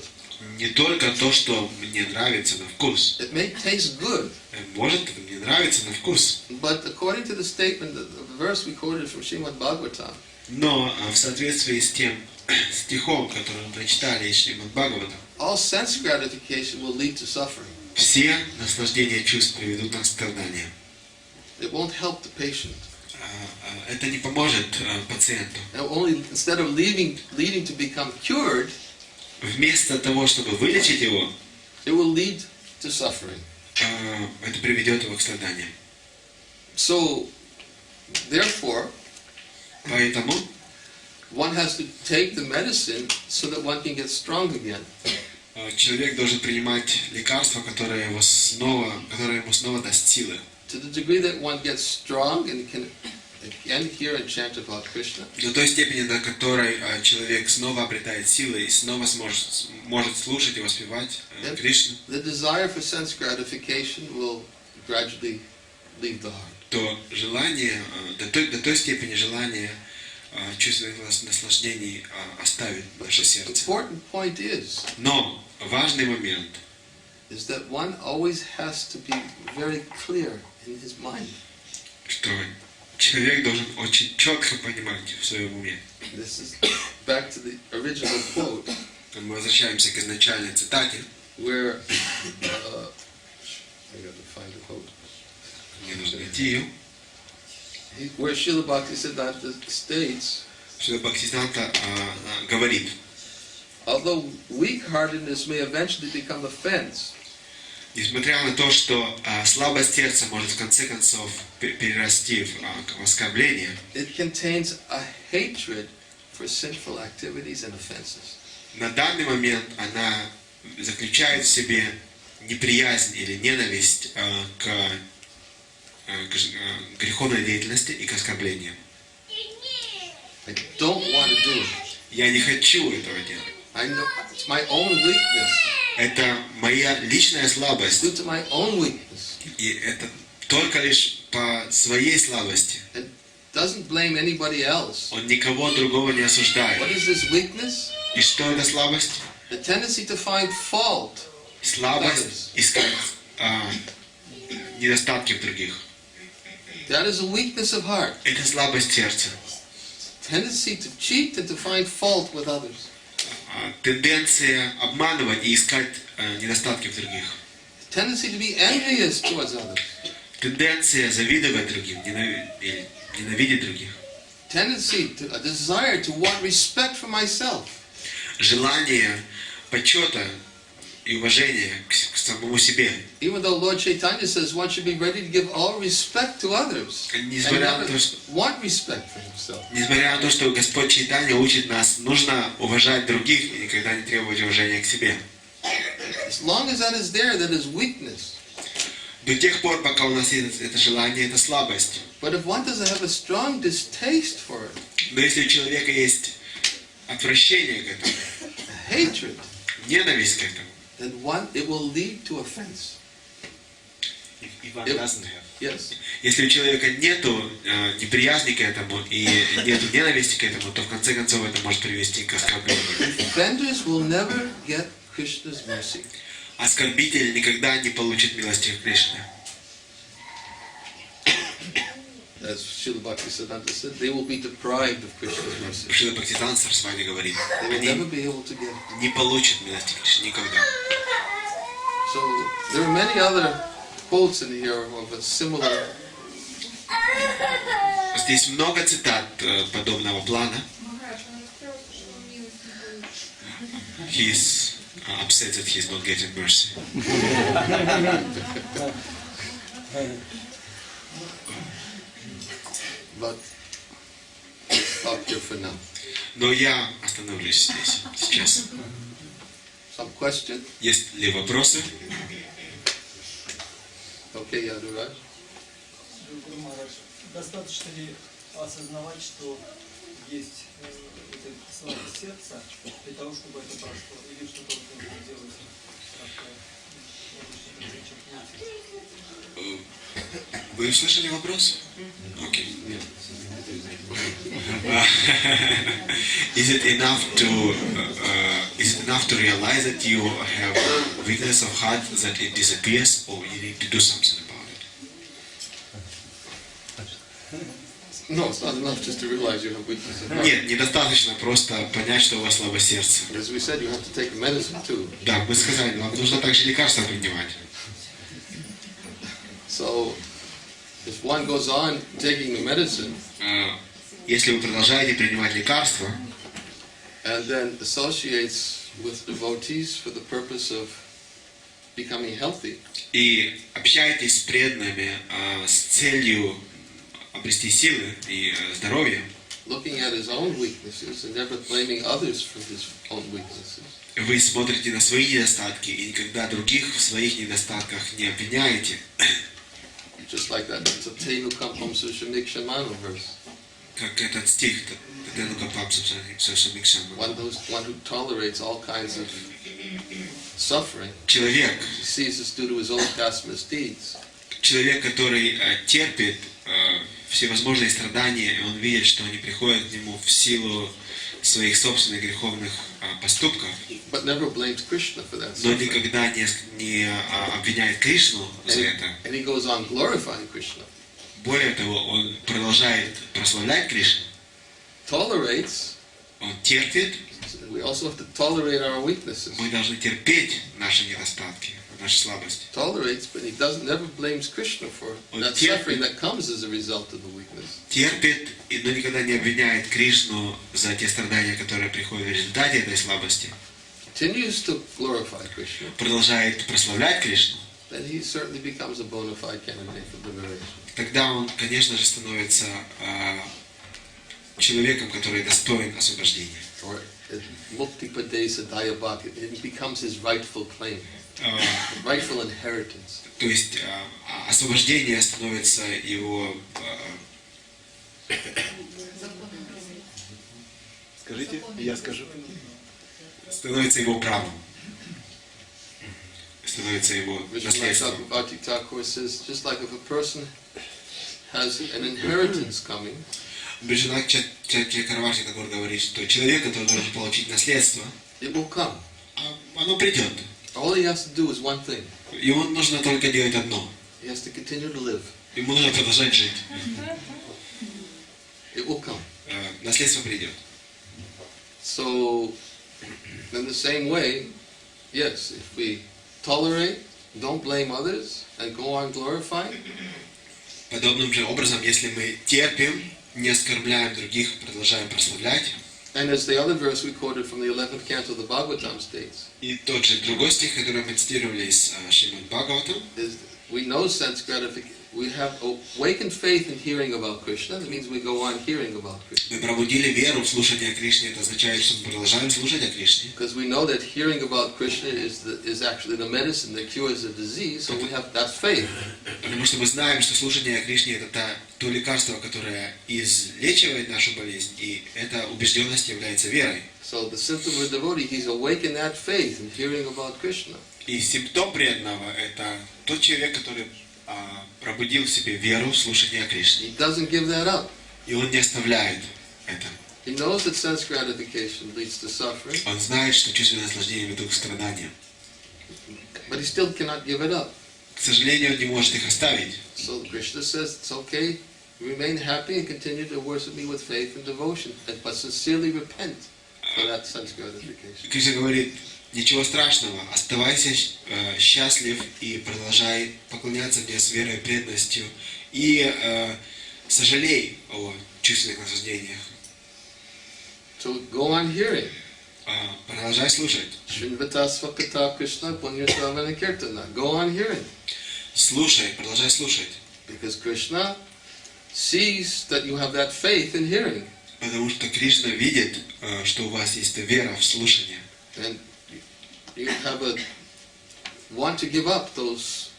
Не только то, что мне нравится на вкус. It may taste good, Может, мне нравится на вкус. but according to the statement, the verse we quoted from Srimad Bhagavatam, Но в соответствии с тем стихом, который мы прочитали из Шримад Бхагавата, all sense gratification will lead to suffering. все наслаждения чувств приведут нас к страданиям. It won't help the patient. Это не поможет пациенту. And only instead of leading to become cured, Вместо того, чтобы вылечить его, it will lead to suffering. это приведет его к страданиям. So, therefore, Поэтому one has to take the medicine so that one can get strong again. человек должен принимать лекарства, которое ему снова даст силы. To the degree that one gets strong and can again hear and chant about Krishna, До той степени, до которой человек снова обретает силы и снова может слушать и воспевать Кришну, the desire for sense gratification will gradually leave the heart. то желание, до той степени желание чувственных наслаждений оставит наше The сердце. important point is Но важный момент, that one always has to be very clear in his mind. что человек должен очень четко понимать в своем уме. This is back to the original quote, Мы возвращаемся к изначальной цитате, where I got to find the quote. мне нужно найти ее, Where Srila Bhaktisiddhanta states, что Бхактивиданта говорит: although weak-heartedness may eventually become offense, несмотря на то, что слабость сердца может в конце концов перерасти в оскорбление, it contains a hatred for sinful activities and offenses. на данный момент она заключает в себе неприязнь или ненависть к греховной деятельности и к оскорблениям. I don't want to do it. Я не хочу этого делать. I know it's my own weakness. Это моя личная слабость. Due to my own weakness. И это только лишь по своей слабости. It doesn't blame anybody else. Он никого другого не осуждает. What is this weakness? И что это слабость? The tendency to find fault. Слабость искать недостатки в других. That is a weakness of heart. Это слабость сердца. Tendency to cheat and to find fault with others. Тенденция обманывать и искать недостатки в других. Tendency to be envious towards others. Тенденция завидовать другим, ненавидеть других. Tendency to a desire to want respect for myself. Желание почета и уважения к самому себе. Even though Lord Chaitanya says one should be ready to give all respect to others and never want respect for himself. Несмотря на то, что Господь Чайтанья учит нас, нужно уважать других и никогда не требовать уважения к себе. As long as that is there, that is weakness. До тех пор, пока у нас есть это желание, это слабость. But if one doesn't have a strong distaste for it, Но если у человека есть отвращение к этому, hatred, ненависть к этому, then it will lead to offense. Yes. Если у человека нету неприязни к этому и нету ненависти к этому, то в конце концов это может привести к оскорблению. Offenders will never get Krishna's mercy. Оскорбитель никогда не получит милости Кришны. As Srila Bhaktisiddhanta said, they will be deprived of Krishna's mercy. Шрила Бхактивиданты Свами говорит, They will они never be able to get. не получат милости Кришны никогда. So there are many other quotes in here of a similar. Здесь много цитат подобного плана. He's upset that he's not getting mercy. But stop here for now. Но я остановлюсь здесь сейчас. Some question? Есть ли вопросы? Okay, Yaduraj. Достаточно ли осознавать, что есть эта слабость сердца для того, чтобы это прошло? Или что-то нужно делать как-то? Вы услышали вопрос? Окей. Is it enough to realize that you have weakness of heart that it disappears, or you need to do something about it? No, it's not enough just to realize you have weakness of heart. Нет, недостаточно просто понять, что у вас слабость сердца. As we said, you have to take medicine too. Да, вы сказали, вам нужно также лекарства принимать. So, if one goes on taking the medicine, Если вы продолжаете принимать лекарства, and then associates with devotees for the purpose of becoming healthy, и общаетесь с преданными с целью обрести силы и здоровье, looking at his own weaknesses and never blaming others for his own weaknesses, вы смотрите на свои недостатки и никогда других в своих недостатках не обвиняете. just like that Tatenu Kampam Sushamikshamaну verse. Как этот стих, One who tolerates all kinds of suffering, человек, he sees this due to his own past misdeeds. Человек, который терпит всевозможные страдания, и он видит, что они приходят к нему в силу своих собственных греховных поступков, But never blames Krishna for that но suffering. никогда не обвиняет Кришну за это. And he goes on glorifying Krishna. Более того, он продолжает прославлять Кришну. Tolerates. Он терпит. We also have to tolerate our weaknesses. Мы должны терпеть наши недостатки, наши слабости. Tolerates, but he never blames Krishna for that suffering that comes as a result of the weakness. Терпит, но никогда не обвиняет Кришну за те страдания, которые приходят в результате этой слабости. Continues to glorify Krishna. Продолжает прославлять Кришну. Then he certainly becomes a bona fide candidate for liberation. Тогда он, конечно же, становится человеком, который достоин освобождения. Or mukti padesa dayabhak, it becomes his rightful claim, rightful inheritance. То есть освобождение становится его... Скажите, я скажу. становится его правом. Становится его наследством. Bhaktivinoda says, just like if a person has an inheritance coming, Бхактивиданта Свами говорит, что человек, который должен получить наследство, it will come. оно придет. All he has to do is one thing. Ему нужно только делать одно. He has to continue to live. Ему нужно продолжать жить. It will come. Наследство придет. So, in the same way, yes, if we tolerate, don't blame others, and go on glorifying, Подобным же образом, если мы терпим, не оскорбляем других, продолжаем прославлять. and as the other verse we quoted from the 11th canto of the Bhagavatam states, И тот же другой стих, который мы цитировали из Шримад Бхагаватам, is we know sense gratification. We have awakened faith in hearing about Krishna. That means we go on hearing about Krishna. мы пробудили веру в слушание о Кришне, это означает, что мы продолжаем слушать о Кришне. Because we know that hearing about Krishna is actually the medicine that cures the disease, so we have that faith. Потому что мы знаем, что слушание о Кришне это то лекарство, которое излечивает нашу болезнь, и эта убежденность является верой. So the symptom of a devotee, he's awakened that faith in hearing about Krishna. И симптом преданного это тот человек, который пробудил в себе веру в слушание о Кришне. He doesn't give that up. И он не оставляет это. He knows that sense gratification leads to suffering, Он знает, что чувственное наслаждение ведут к страданиям. but he still cannot give it up. К сожалению, он не может их оставить. So Krishna says it's okay, remain happy and continue to worship me with faith and devotion, but sincerely repent for that sense gratification. Кришна говорит, ничего страшного, оставайся счастлив и продолжай поклоняться мне с верой и преданностью, и сожалей о чувственных наслаждениях. So go on hearing. Продолжай слушать. Srinvata Svakata Krishna Punyasravana Kirtana. Go on hearing. Слушай, продолжай слушать. Because Krishna sees that you have that faith in hearing. Потому что Кришна видит, что у вас есть вера в слушание. And you have a want to give up those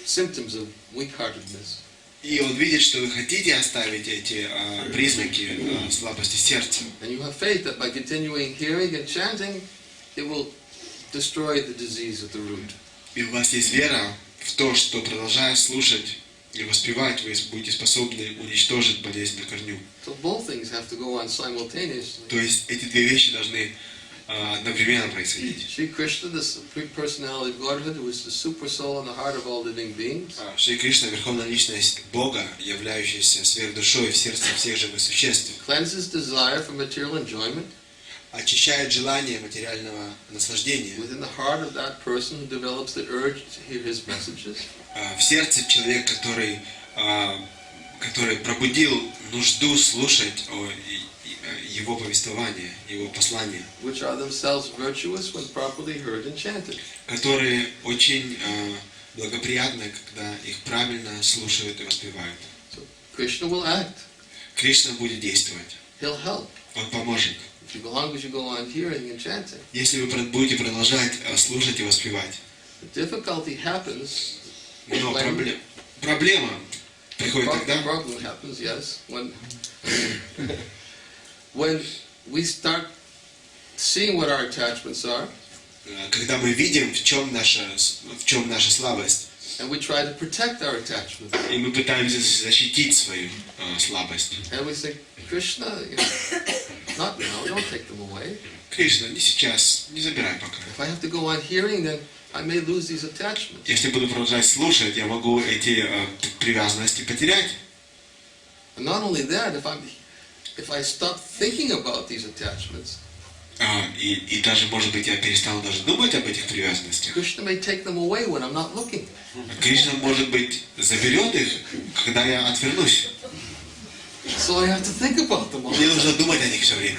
symptoms of weak-heartedness. И он видит, что вы хотите оставить эти признаки слабости сердца. And you have faith that by continuing hearing and chanting, it will destroy the disease at the root. И у вас есть вера в то, что продолжая слушать и воспевать, вы будете способны уничтожить болезнь на корню. So both things have to go on simultaneously. То есть эти две вещи должны одновременно происходить. Shri Krishna, the supreme personality of Godhead, who is the super soul in the heart of all living beings, Шри Кришна, Верховная Личность Бога, являющаяся сверхдушой в сердце всех живых существ, cleanses desire for material enjoyment очищает желание материального наслаждения within the heart of that person who develops the urge to hear his messages. В сердце человека, который пробудил нужду слушать его повествование, его послание, Which are themselves virtuous when properly heard and chanted. которые очень благоприятны, когда их правильно слушают и воспевают. So Krishna will act. Кришна будет действовать. He'll help. Он поможет. As long as you go on hearing and chanting. Если вы будете продолжать слушать и воспевать. The difficulty happens Но проблема приходит тогда, problem happens, yes, when we start seeing what our attachments are, когда мы видим, в чем наша слабость, and we try to protect our attachments. и мы пытаемся защитить свою слабость. And we say, Krishna, not now, don't take them away. Кришна, не сейчас, не забирай пока. If I have to go on hearing, then I may lose these attachments. Если буду продолжать слушать, я могу эти привязанности потерять. And not only that, if I stop thinking about these attachments, И даже, может быть, я перестану даже думать об этих привязанностях. Krishna may take them away when I'm not looking. Кришна, может быть, заберет их, когда я отвернусь. So I have to think about them all. Мне нужно думать о них все время,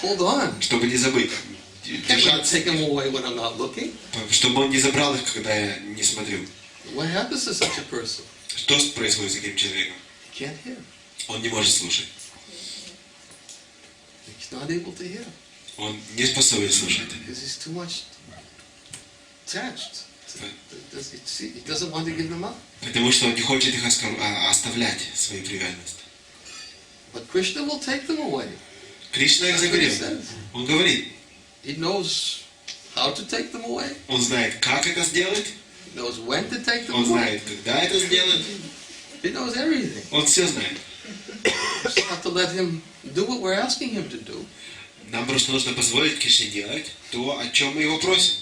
Hold on. чтобы не забыть. Can't Держаться, take them away when I'm not looking. чтобы он не забрал их, когда я не смотрю. What happens to such a person? Что происходит с таким человеком? He can't hear. Он не может слушать. He's not able to hear Он не способен слушать. because he's too much attached. He doesn't want to give them up. Потому что он не хочет их оставлять, свои привязанности. But Krishna will take them away. Кришна их That's what he загорел. says. Он говорит, He knows how to take them away. он знает, как это сделать, He knows when to take them он away. знает, когда это сделать, He knows everything. он все знает. We just have to let him do what we're asking him to do. Нам просто нужно позволить Кришне делать то, о чем мы его просим,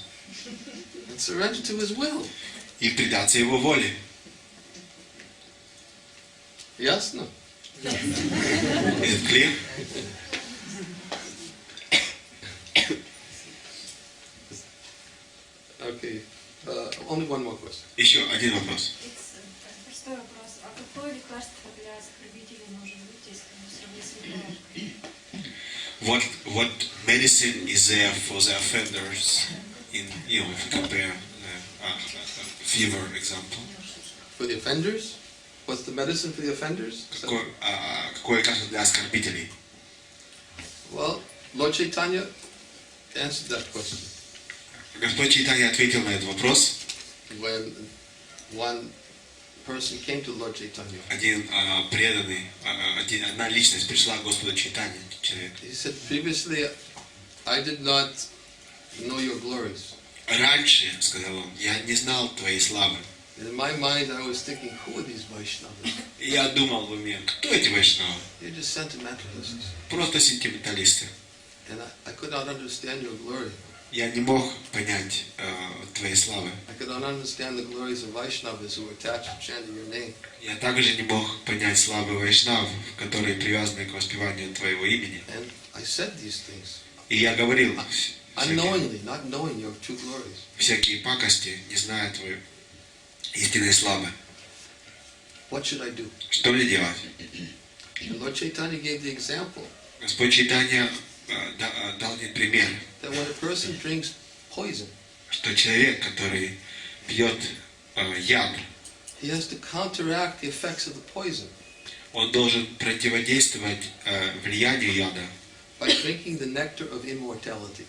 And surrender to his will. и предаться его воле. Ясно? Это clear? Okay. Only one more question. Еще один вопрос. Простой вопрос. А какое лекарство для оскорбителей может быть, если сравнить с ребенком? What medicine is there for the offenders in, if you compare fever example? For the offenders? What's the medicine for the offenders? Какое лекарство для оскорбителей? Well, Lord Chaitanya answered that question. Господь Чайтанья ответил на этот вопрос. When one person came to Lord Chaitanya, Один преданный, одна личность пришла к Господу Чайтанье, человек. he said, previously I did not know your glories. Раньше, сказал он, я не знал твоей славы. And in my mind I was thinking, who are these Vaishnavas? И я думал в уме, кто эти вайшнавы? They're just sentimentalists. Просто сентименталисты. And I could not understand your glory. Я не мог понять твоей славы. I could not understand the glories of Vaishnavas who were attached to chanting your name. Я также не мог понять славы вайшнавов, которые привязаны к воспеванию твоего имени. And I said these things И я говорил unknowingly, not knowing your true glories. всякие пакости, не зная твоей истинной славы. What should I do? Что мне делать? And Lord Chaitanya gave the example Господь Чайтанья дал мне пример, that when a person drinks poison, что человек, который пьет яд, he has to counteract the effects of the poison он должен противодействовать влиянию яда, by drinking the nectar of immortality.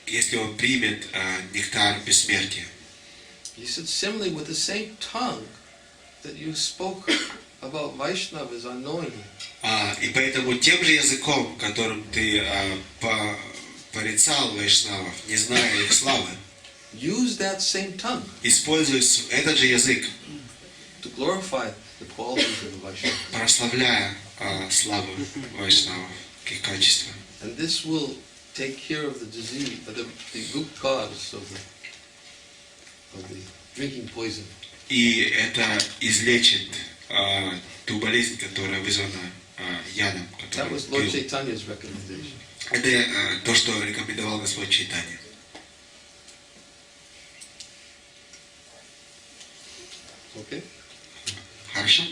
если он примет нектар бессмертия. He said, similarly, with the same tongue that you spoke about Vaishnavas unknowingly, И поэтому тем же языком, которым ты порицал вайшнавов, не зная их славы, use that same tongue используй этот же язык, to glorify the qualities of the Vaishnava. прославляя славу вайшнавов, их качества. And this will take care of the disease, the root cause of the drinking poison. И это излечит ту болезнь, которая вызвана ядом, That который was Lord пил. Chaitanya's recommendation. Это то, что рекомендовал Господь Чайтанья. Okay? Хорошо?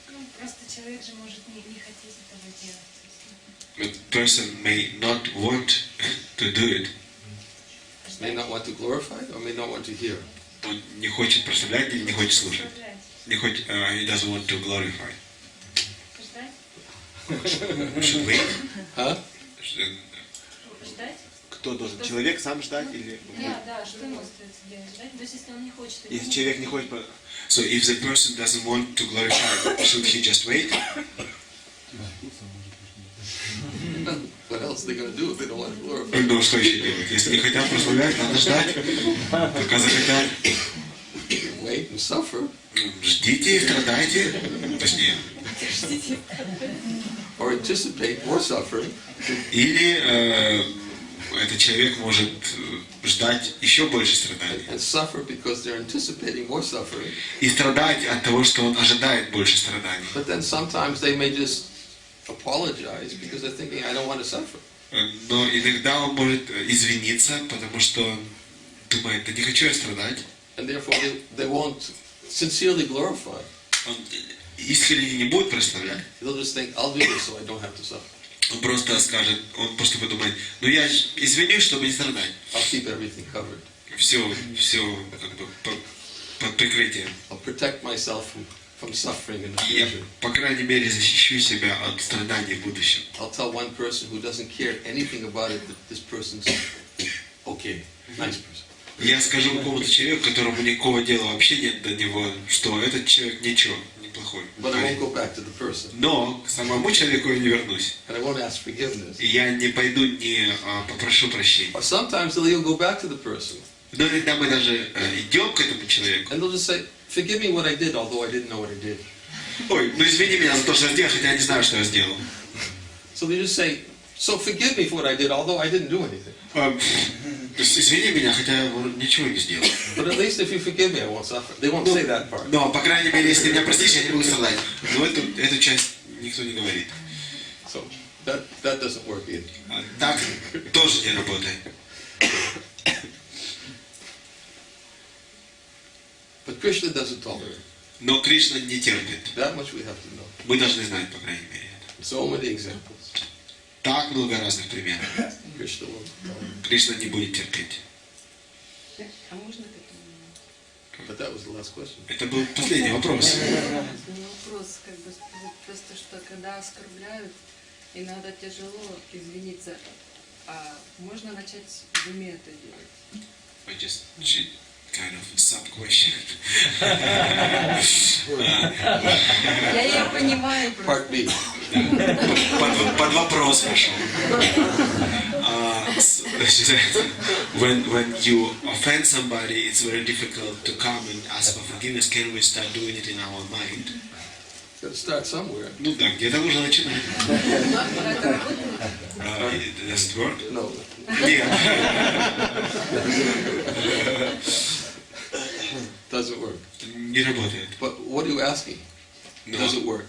Ну, просто человек же может не хотеть этого делать. A person may not want to do it. May not want to glorify or may not want to hear. Он не хочет прославлять или не хочет слушать. Ждать. Не хочет, he doesn't want to glorify. Ждать? Should wait? Huh? Ждать? Кто должен? Человек сам ждать или... Да, что ему остается делать? Ждать? То есть, если он не хочет... Если человек не хочет... So if the person doesn't want to glorify, should he just wait? What else are they going to do if they don't want to glorify? Ну, что еще делать? Если не хотят прославлять, надо ждать. Пока захотят. Wait and suffer, Ждите, страдайте. Точнее. or anticipate more suffering, Или этот человек может ждать еще больше страданий. and suffer because they're anticipating more suffering. И страдать от того, что он ожидает больше страданий. But then sometimes they may just apologize because they're thinking, I don't want to suffer. Но иногда он может извиниться, потому что он думает, да не хочу я страдать. And therefore they won't sincerely glorify. Он искренне не будет прославлять. They'll just think, I'll do this so I don't have to suffer. Он просто скажет, он просто подумает, ну я извинюсь, чтобы не страдать. I'll keep everything covered. Все как бы под прикрытием. I'll protect myself from suffering in the Я, future. по крайней мере, защищу себя от страданий в будущем. I'll tell one person who doesn't care anything about it that this person's okay, nice person. Я скажу какому-то человеку, которому никакого дела вообще нет до него, что этот человек ничего, плохой. But I won't go back to the person. Но к самому человеку я не вернусь. And I won't ask forgiveness. И я не пойду, не попрошу прощения. Or sometimes they'll go back to the person. Но иногда мы даже идем к этому человеку. And they'll just say, forgive me what I did, although I didn't know what I did. Ой, ну извини меня за то, что я сделал, хотя я не знаю, что я сделал. So they just say, so forgive me for what I did, although I didn't do anything. То есть извини меня, хотя я ничего не сделал. But at least if you forgive me, I won't suffer. They won't say that part. Но, по крайней мере, если меня простишь, я не буду страдать. Но эту часть никто не говорит. So that doesn't work either. Так тоже не работает. But Krishna doesn't tolerate. Но Кришна не терпит. That much we have to know. Мы должны знать, по крайней мере, это. So many examples. Так много разных примеров. Krishna won't tolerate. Кришна не будет терпеть. А можно к этому? But that was the last question. Это был последний вопрос. Вопрос, как бы, просто что когда оскорбляют, иногда тяжело извиниться, а можно начать в уме это делать? I just kind of sub-question. Я ее понимаю Part просто. B. Под вопрос пошел. When you offend somebody, it's very difficult to come and ask for forgiveness. Can we start doing it in our mind? Got to start somewhere. Ну да, где-то нужно начинать. Это работает? Does it work? No. Нет. Doesn't work. Не работает. But what are you asking? No. Does it work?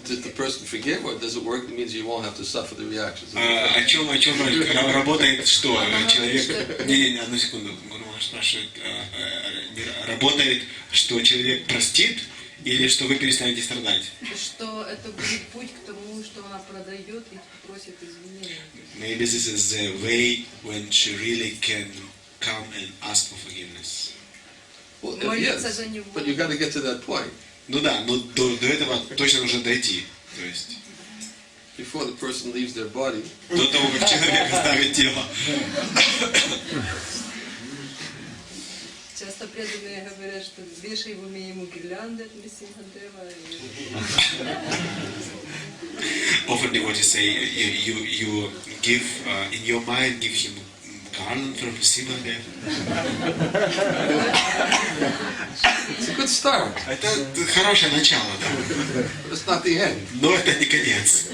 Does the person forgive, or does it work? It means you won't have to suffer the reactions. О чем работает что? Человек... Не, одну секунду. Гуру спрашивает, работает, что человек простит, или что вы перестанете страдать? Что это будет путь к тому, что она продает и просит извинения. Maybe this is the way when she really can come and ask for forgiveness. Well, Молиться yes, за него. but you got to get to that point Ну да, но до этого точно нужно дойти. То есть before the person leaves their body. до того, как человек оставит тело. Часто преданные говорят, что вешай в уме ему гирлянды от Нрисимхадева. Often devotees say you give in your mind, give him garland from Nrsimhadev. It's a good start, Это хорошее начало, да. but it's not the end. Но это не конец.